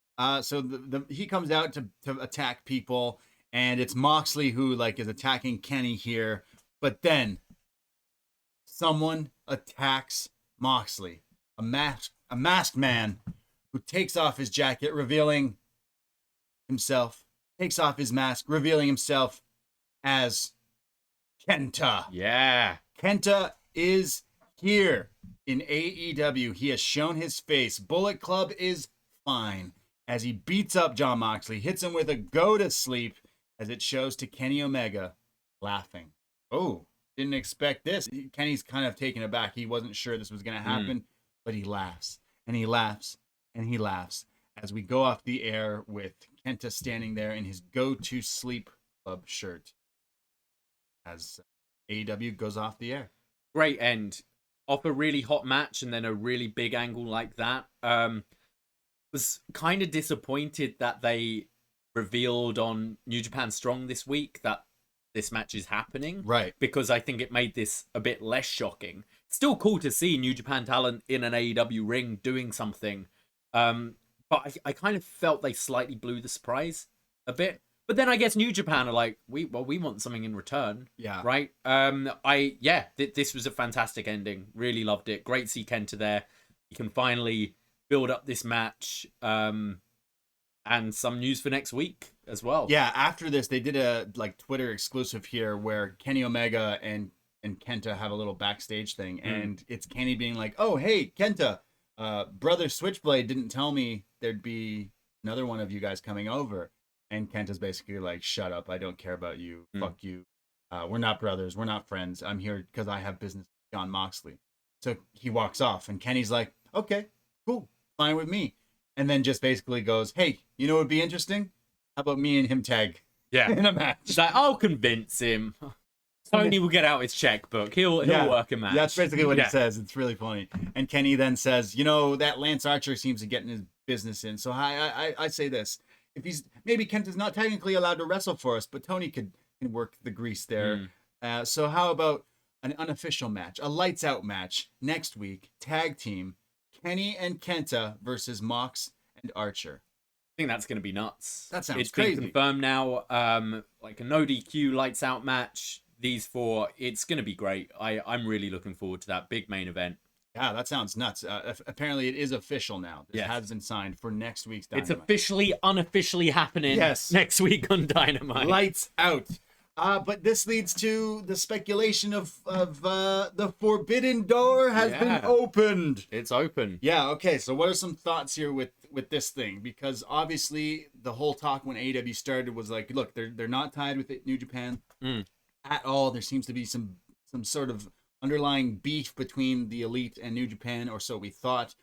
So he comes out to attack people, and it's Moxley who like is attacking Kenny here. But then someone attacks Moxley, a masked man who takes off his jacket, revealing himself, takes off his mask, revealing himself as KENTA. Yeah. KENTA is here in AEW. He has shown his face. Bullet Club is fine as he beats up Jon Moxley, hits him with a go to sleep as it shows to Kenny Omega laughing. Oh, didn't expect this. Kenny's kind of taken aback. He wasn't sure this was going to happen, but he laughs and he laughs and he laughs as we go off the air with KENTA standing there in his go to sleep club shirt as AEW goes off the air. Great end off a really hot match and then a really big angle like that. was kind of disappointed that they revealed on New Japan Strong this week that this match is happening. Right. Because I think it made this a bit less shocking. Still cool to see New Japan talent in an AEW ring doing something. But I kind of felt they slightly blew the surprise a bit. But then I guess New Japan are like, we want something in return. Yeah. Right? This was a fantastic ending. Really loved it. Great to see KENTA there. You can finally build up this match. And some news for next week as well. Yeah, after this, they did a Twitter exclusive here where Kenny Omega and KENTA have a little backstage thing. And it's Kenny being like, oh, hey, KENTA, Brother Switchblade didn't tell me there'd be another one of you guys coming over. And KENTA's basically like, shut up. I don't care about you. Fuck you. We're not brothers. We're not friends. I'm here because I have business with Jon Moxley. So he walks off and Kenny's like, okay, cool. Fine with me. And then just basically goes, hey, you know what would be interesting? How about me and him tag in a match? It's like, I'll convince him. Tony will get out his checkbook. He'll work a match. That's basically what he says. It's really funny. And Kenny then says, you know, that Lance Archer seems to get in his business in. So I say this. If he's maybe KENTA's not technically allowed to wrestle for us, but Tony can work the grease there. So how about an unofficial match, a lights out match next week, tag team, Kenny and KENTA versus Mox and Archer. I think that's going to be nuts. That sounds it's crazy. It's been confirmed now. Like a no DQ lights out match. These four, it's going to be great. I'm really looking forward to that big main event. Yeah, that sounds nuts. Apparently, it is official now. This has been signed for next week's Dynamite. It's officially, unofficially happening next week on Dynamite. Lights out. But this leads to the speculation of the forbidden door has been opened. It's open. Yeah, okay. So what are some thoughts here with this thing? Because obviously the whole talk when AEW started was like, look, they're not tied with New Japan at all. There seems to be some sort of underlying beef between the Elite and New Japan, or so we thought.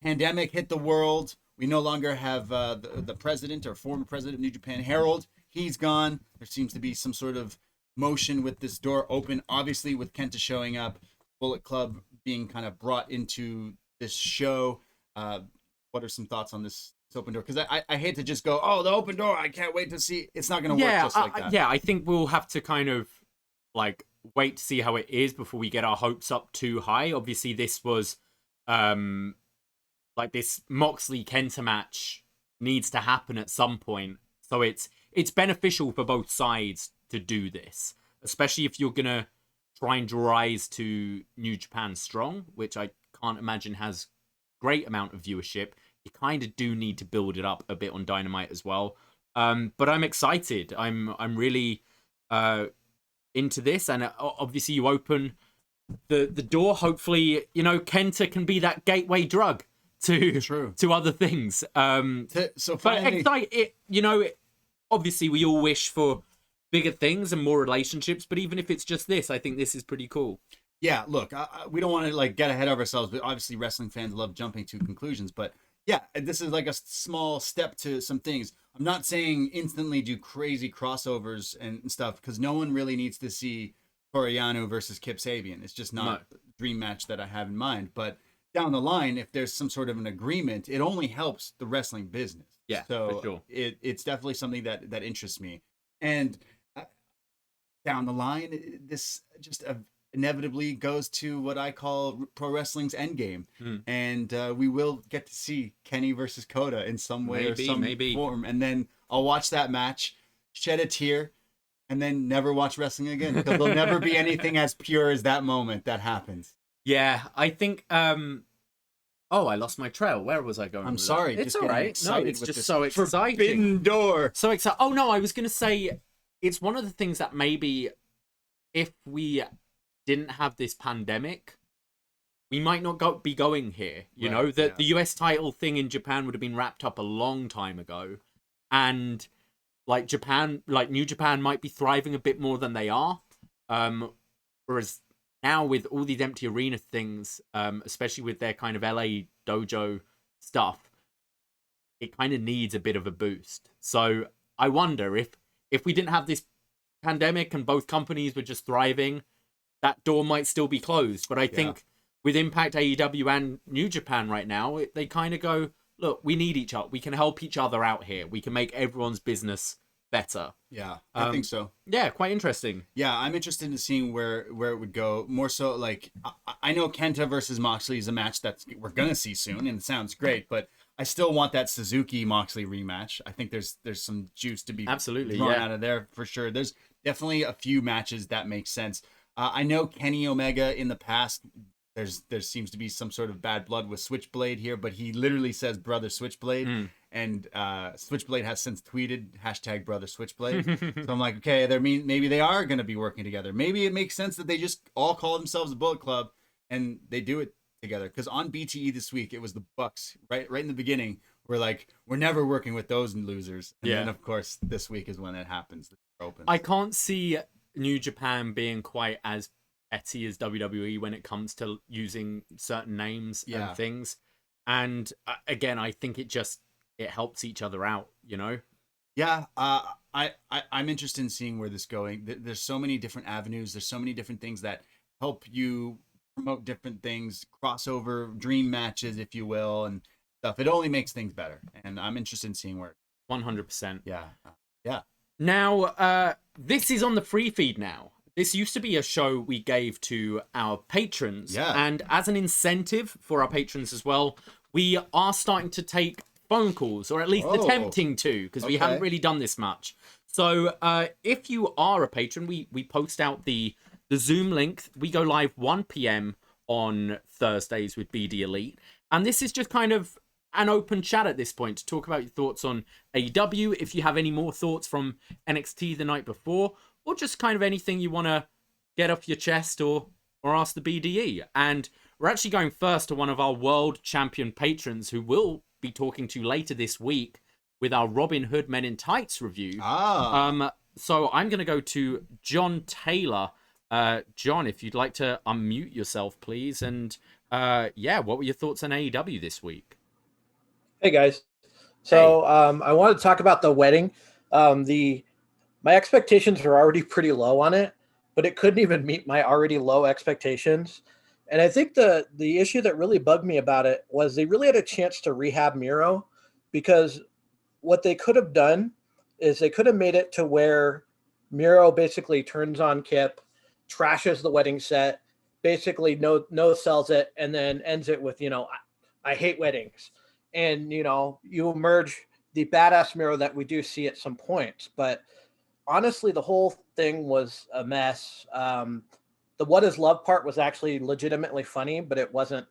Pandemic hit the world. We no longer have the president or former president of New Japan, Harold. He's gone. There seems to be some sort of motion with this door open. Obviously, with KENTA showing up, Bullet Club being kind of brought into this show. What are some thoughts on this open door? Because I hate to just go, oh, the open door. I can't wait to see. It's not going to work just like that. Yeah, I think we'll have to kind of like wait to see how it is before we get our hopes up too high. Obviously, this was like this Moxley KENTA match needs to happen at some point. So it's beneficial for both sides to do this, especially if you're gonna try and draw eyes to New Japan Strong, which I can't imagine has great amount of viewership. You kind of do need to build it up a bit on Dynamite as well. But I'm excited. I'm really into this, and obviously you open the door. Hopefully, you know, KENTA can be that gateway drug to other things. So finally, but obviously we all wish for bigger things and more relationships, but even if it's just this, I think this is pretty cool. Yeah, look, we don't want to like get ahead of ourselves, but obviously wrestling fans love jumping to conclusions. But yeah, this is like a small step to some things. I'm not saying instantly do crazy crossovers and stuff, because no one really needs to see Toriano versus Kip Sabian. It's just not the dream match that I have in mind. But down the line, if there's some sort of an agreement, it only helps the wrestling business. Yeah, so for sure. It's definitely something that interests me. And down the line, this just inevitably goes to what I call pro wrestling's endgame. And we will get to see Kenny versus Kota in some way or some form. And then I'll watch that match, shed a tear, and then never watch wrestling again, because there'll never be anything as pure as that moment that happens. Yeah, I think oh, I lost my trail. Where was I going? I'm sorry. It's all right. No, it's just so exciting. Forbidden door. So exciting. Oh no, I was gonna say it's one of the things that maybe if we didn't have this pandemic, we might not be going here. You know, the US title thing in Japan would have been wrapped up a long time ago, and like New Japan might be thriving a bit more than they are. Whereas now with all these empty arena things, especially with their kind of LA dojo stuff, it kind of needs a bit of a boost. So I wonder if we didn't have this pandemic and both companies were just thriving, that door might still be closed. But I think with Impact, AEW, and New Japan right now, they kind of go, look, we need each other. We can help each other out here. We can make everyone's business better. Yeah, I think so. Yeah, quite interesting. Yeah, I'm interested in seeing where it would go. More so, like I know KENTA versus Moxley is a match that we're gonna see soon, and it sounds great. But I still want that Suzuki Moxley rematch. I think there's some juice to be absolutely drawn out of there for sure. There's definitely a few matches that make sense. I know Kenny Omega in the past. There seems to be some sort of bad blood with Switchblade here, but he literally says brother Switchblade, and Switchblade has since tweeted hashtag brother Switchblade. So I'm like, okay, maybe they are going to be working together. Maybe it makes sense that they just all call themselves the Bullet Club and they do it together. Because on BTE this week, it was the Bucks right in the beginning. We're like, we're never working with those losers. And then of course this week is when it happens. I can't see New Japan being quite as petty as WWE when it comes to using certain names and things. And again, I think it helps each other out, you know? Yeah, I'm interested in seeing where this is going. There's so many different avenues. There's so many different things that help you promote different things, crossover dream matches, if you will, and stuff. It only makes things better. And I'm interested in seeing where. 100%. Yeah. Yeah. Now, this is on the free feed now. This used to be a show we gave to our patrons. Yeah. And as an incentive for our patrons as well, we are starting to take phone calls, or at least attempting to, because we haven't really done this much. So if you are a patron, we post out the Zoom link. We go live 1 p.m. on Thursdays with BDElite. And this is just kind of an open chat at this point to talk about your thoughts on AEW. If you have any more thoughts from NXT the night before, or just kind of anything you want to get off your chest or ask the BDE. And we're actually going first to one of our world champion patrons who we'll be talking to later this week with our Robin Hood Men in Tights review. So I'm going to go to John Taylor. John, if you'd like to unmute yourself, please. And what were your thoughts on AEW this week? Hey, guys. So I wanted to talk about the wedding. My expectations were already pretty low on it, but it couldn't even meet my already low expectations. And I think the issue that really bugged me about it was they really had a chance to rehab Miro, because what they could have done is they could have made it to where Miro basically turns on Kip, trashes the wedding set, basically no sells it, and then ends it with, I hate weddings. And, you emerge the badass Miro that we do see at some points. But honestly, the whole thing was a mess. The what is love part was actually legitimately funny, but it wasn't,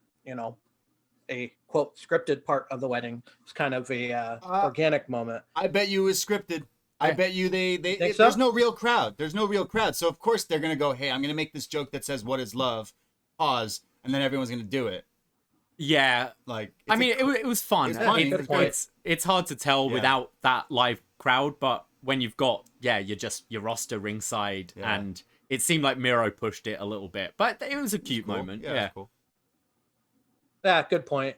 a quote scripted part of the wedding. It was kind of a organic moment. I bet you it was scripted. I bet you so? There's no real crowd. So of course they're gonna go, hey, I'm gonna make this joke that says what is love, pause, and then everyone's gonna do it. Yeah, it was fun. It's hard to tell without that live crowd, but when you've got your roster ringside, and it seemed like Miro pushed it a little bit, but it was a cute moment. Yeah, cool. Yeah, good point.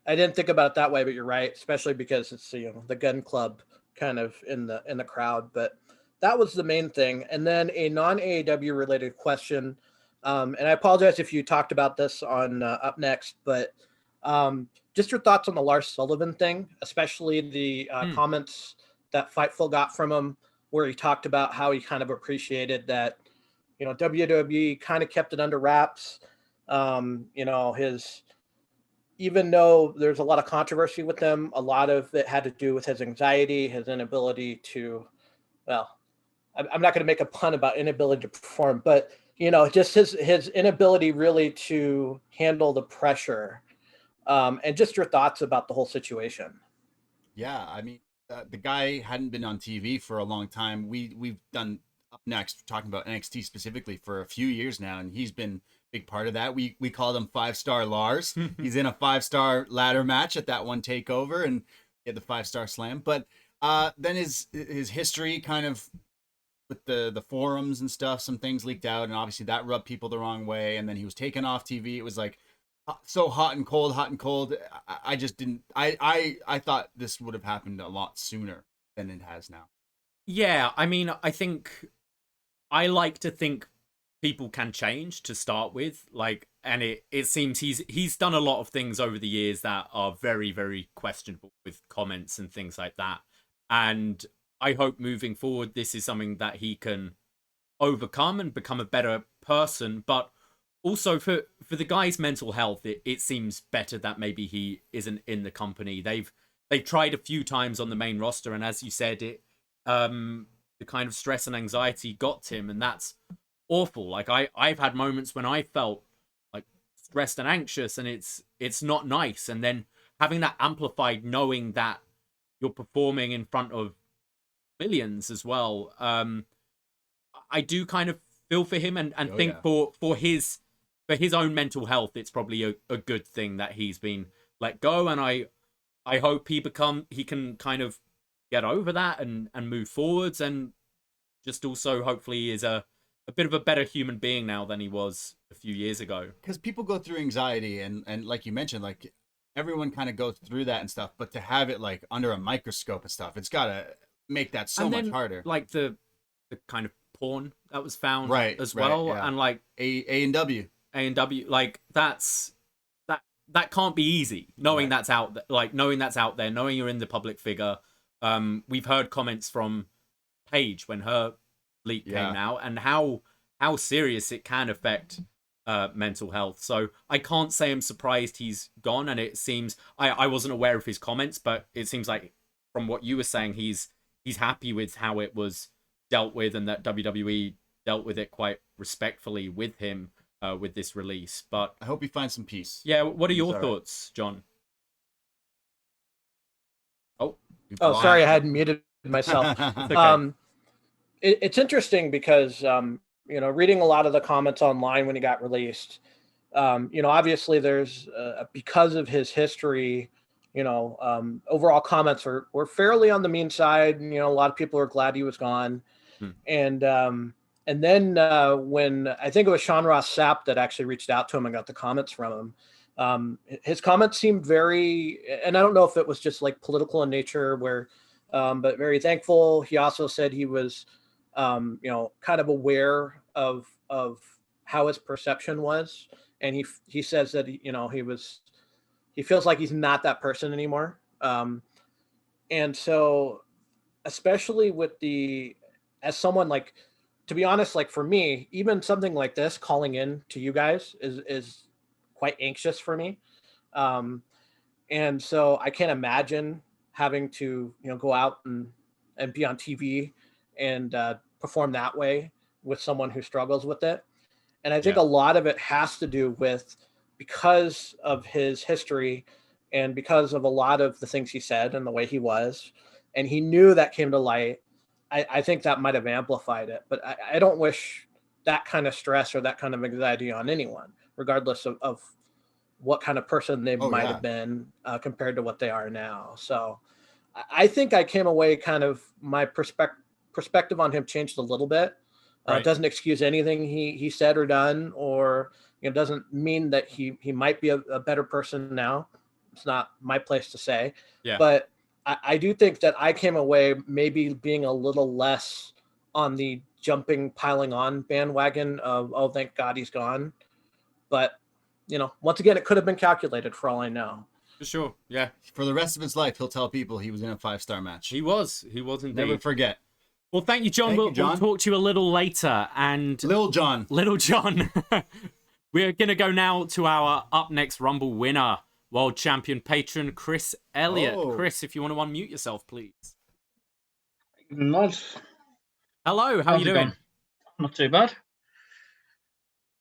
I didn't think about it that way, but you're right, especially because it's the gun club kind of in the crowd. But that was the main thing. And then a non-AEW related question, and I apologize if you talked about this on Up Next, but just your thoughts on the Lars Sullivan thing, especially the comments that Fightful got from him, where he talked about how he kind of appreciated that, WWE kind of kept it under wraps. Even though there's a lot of controversy with him, a lot of it had to do with his anxiety, his inability to, I'm not going to make a pun about inability to perform, but, just his inability really to handle the pressure, and just your thoughts about the whole situation. Yeah, I mean, the guy hadn't been on TV for a long time. We've done Up Next, talking about NXT specifically, for a few years now, and he's been a big part of that. We called him 5-star Lars. He's in a 5-star ladder match at that one takeover, and he had the 5-star slam. But then his history kind of with the forums and stuff, some things leaked out, and obviously that rubbed people the wrong way. And then he was taken off TV. It was like so hot and cold. I just didn't. I thought this would have happened a lot sooner than it has now. Yeah, I mean, I think I like to think people can change to start with. Like, and it seems he's done a lot of things over the years that are very, very questionable with comments and things like that. And I hope moving forward, this is something that he can overcome and become a better person. But also for the guy's mental health, it seems better that maybe he isn't in the company. They've tried a few times on the main roster, and as you said, the kind of stress and anxiety got to him, and that's awful. Like I've had moments when I felt like stressed and anxious, and it's not nice. And then having that amplified, knowing that you're performing in front of millions as well. I do kind of feel for him and think for his own mental health, it's probably a good thing that he's been let go. And I hope he can kind of get over that and move forwards, and just also hopefully is a bit of a better human being now than he was a few years ago. Because people go through anxiety and like you mentioned, like everyone kind of goes through that and stuff, but to have it like under a microscope and stuff, it's gotta make that so much harder. Like the kind of porn that was found as right, well. yeah. And like A&W, like that can't be easy, knowing that's out there, knowing you're in the public figure. We've heard comments from Paige when her leak came out, and how serious it can affect mental health. So I can't say I'm surprised he's gone, and it seems I wasn't aware of his comments, but it seems like from what you were saying, he's happy with how it was dealt with, and that WWE dealt with it quite respectfully with him with this release. But I hope he finds some peace. Yeah, what are your thoughts, John? Oh, sorry, I had muted myself. Okay. It's interesting because reading a lot of the comments online when he got released, obviously there's because of his history, overall comments were fairly on the mean side. A lot of people were glad he was gone. And then when I think it was Sean Ross Sapp that actually reached out to him and got the comments from him, his comments seemed very, and I don't know if it was just like political in nature, but very thankful. He also said he was, kind of aware of how his perception was, and he says that he feels like he's not that person anymore. And so, especially with as someone like, to be honest, like for me, even something like this, calling in to you guys is quite anxious for me. And so I can't imagine having to, go out and be on TV and perform that way with someone who struggles with it. And I think a lot of it has to do with, because of his history and because of a lot of the things he said and the way he was, and he knew that came to light. I think that might have amplified it, but I don't wish that kind of stress or that kind of anxiety on anyone, regardless of what kind of person they might have been compared to what they are now. So I think I came away kind of, my perspective on him changed a little bit. It doesn't excuse anything he said or done, or doesn't mean that he might be a better person now. It's not my place to say. Yeah. But I do think that I came away maybe being a little less on the piling on bandwagon of, oh, thank God he's gone. But, once again, it could have been calculated for all I know. For sure, yeah. For the rest of his life, he'll tell people he was in a 5-star match. He was indeed. Never forget. Well, thank you, John. We'll talk to you a little later. And Little John. We're going to go now to our Up Next Rumble winner, World Champion patron Chris Elliott. Oh. Chris, if you want to unmute yourself, please. Not. Hello, how are you doing? Going? Not too bad.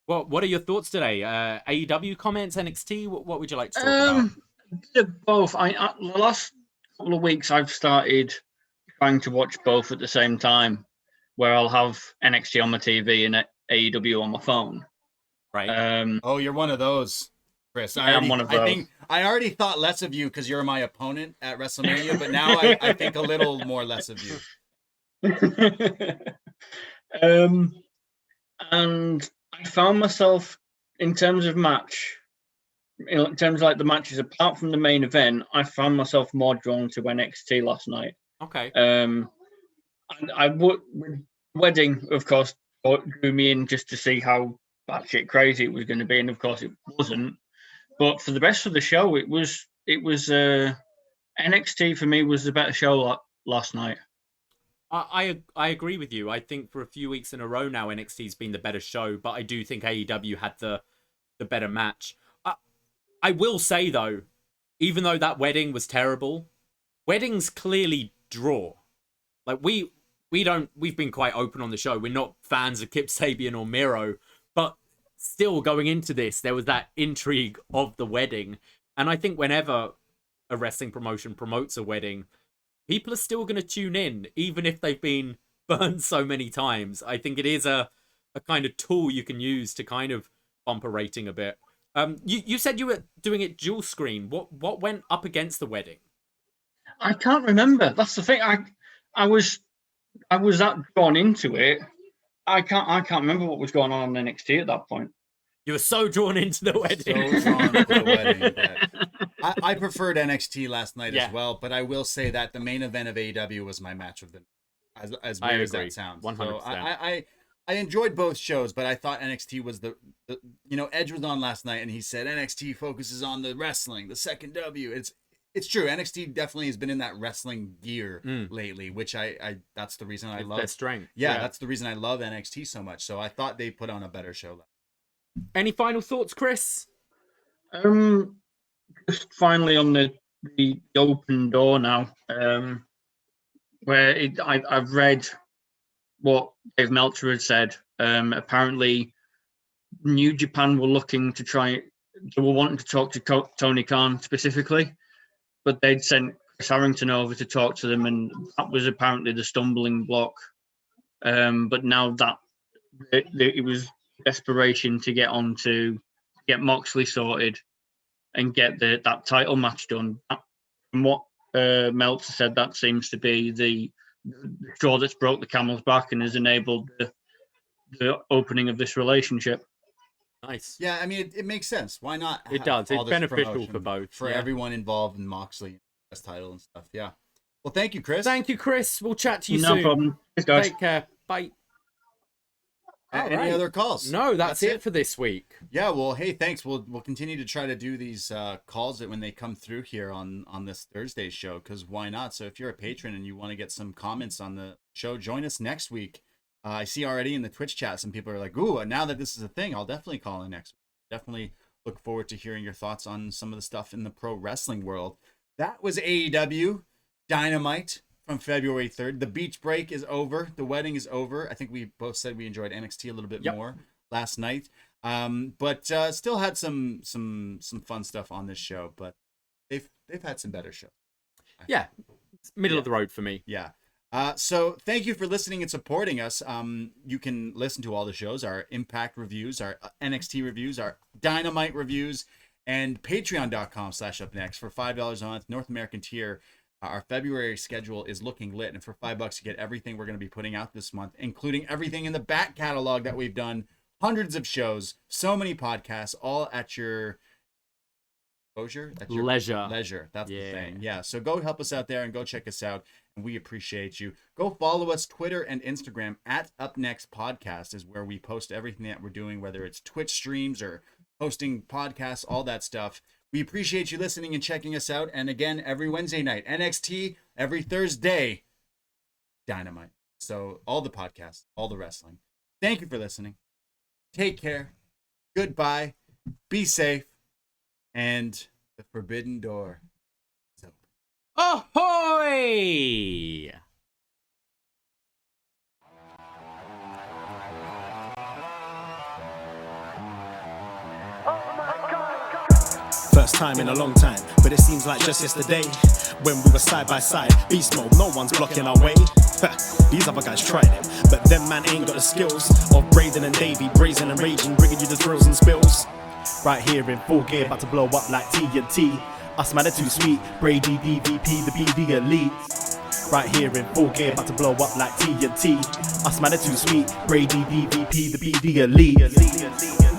Well, what are your thoughts today? AEW comments, NXT? What would you like to talk about? Both. The last couple of weeks, I've started trying to watch both at the same time, where I'll have NXT on my TV and AEW on my phone. Right. You're one of those, Chris. I'm one of those. I think I already thought less of you because you're my opponent at WrestleMania, but now I think a little more less of you. And I found myself, in terms of match, in terms of like the matches, apart from the main event, I found myself more drawn to NXT last night. Okay. And I would, wedding, of course, drew me in just to see how batshit crazy it was going to be, and of course it wasn't. But for the rest of the show, it was NXT for me was the better show last night. I agree with you. I think for a few weeks in a row now, NXT's been the better show, but I do think AEW had the better match. I will say though, even though that wedding was terrible, weddings clearly draw. Like we've been quite open on the show. We're not fans of Kip Sabian or Miro, but still going into this, there was that intrigue of the wedding. And I think whenever a wrestling promotion promotes a wedding, people are still going to tune in, even if they've been burned so many times. I think it is a kind of tool you can use to kind of bump a rating a bit. You said you were doing it dual screen. What went up against the wedding? I can't remember. That's the thing. I was that drawn into it. I can't remember what was going on NXT at that point. You were so drawn into the wedding. So drawn to the wedding. I preferred NXT last night as well, but I will say that the main event of AEW was my match of the night. As weird as that sounds. 100%. So I enjoyed both shows, but I thought NXT was the Edge was on last night, and he said NXT focuses on the wrestling, the second W. It's true. NXT definitely has been in that wrestling gear lately, which I that's the reason I love their strength. Yeah, that's the reason I love NXT so much. So I thought they put on a better show. Any final thoughts, Chris? Just finally on the open door now, where I've read what Dave Meltzer had said. Apparently, New Japan were looking to they were wanting to talk to Tony Khan specifically, but they'd sent Chris Herrington over to talk to them, and that was apparently the stumbling block. But now that it was desperation to get Moxley sorted and get that title match done. From what Meltzer said, that seems to be the straw that's broke the camel's back and has enabled the opening of this relationship. Nice. Yeah, I mean, it makes sense. Why not? It does. It's beneficial for both. For everyone involved in Moxley, this title and stuff. Yeah. Well, thank you, Chris. Thank you, Chris. We'll chat to you No soon. problem. Thanks, guys. Take care. Bye. Any other calls? No, that's it for this week. Yeah, well, hey, thanks. We'll continue to try to do these calls when they come through here on this Thursday show, because why not? So if you're a patron and you want to get some comments on the show, join us next week. I see already in the Twitch chat some people are like, ooh, now that this is a thing, I'll definitely call in next week. Definitely look forward to hearing your thoughts on some of the stuff in the pro wrestling world. That was AEW Dynamite from February 3rd. The beach break is over. The wedding is over. I think we both said we enjoyed NXT a little bit more last night. But still had some fun stuff on this show, but they've had some better shows. Yeah. It's middle of the road for me. Yeah. So thank you for listening and supporting us. You can listen to all the shows, our Impact reviews, our NXT reviews, our Dynamite reviews, and patreon.com/upnext for $5 a month, North American tier. Our February schedule is looking lit, and for $5 you get everything we're going to be putting out this month, including everything in the back catalog that we've done, hundreds of shows, so many podcasts, all at your exposure, at your leisure. That's the thing. Yeah. So go help us out there and go check us out, and we appreciate you. Go follow us Twitter and Instagram at UpNext Podcast is where we post everything that we're doing, whether it's Twitch streams or hosting podcasts, all that stuff. We appreciate you listening and checking us out. And again, every Wednesday night, NXT, every Thursday, Dynamite. So all the podcasts, all the wrestling. Thank you for listening. Take care. Goodbye. Be safe. And the forbidden door is open. Ahoy! First time in a long time, but it seems like just yesterday when we were side by side. Beast mode, no one's blocking our way. These other guys tried it, but them man ain't got the skills of Braden and Davie, brazen and raging, bringing you the thrills and spills. Right here in full gear, about to blow up like TNT. Us man are too sweet, Brady, DVP, the BDElite. Right here in full gear, about to blow up like TNT. Us man are too sweet, Brady, DVP, the BDElite.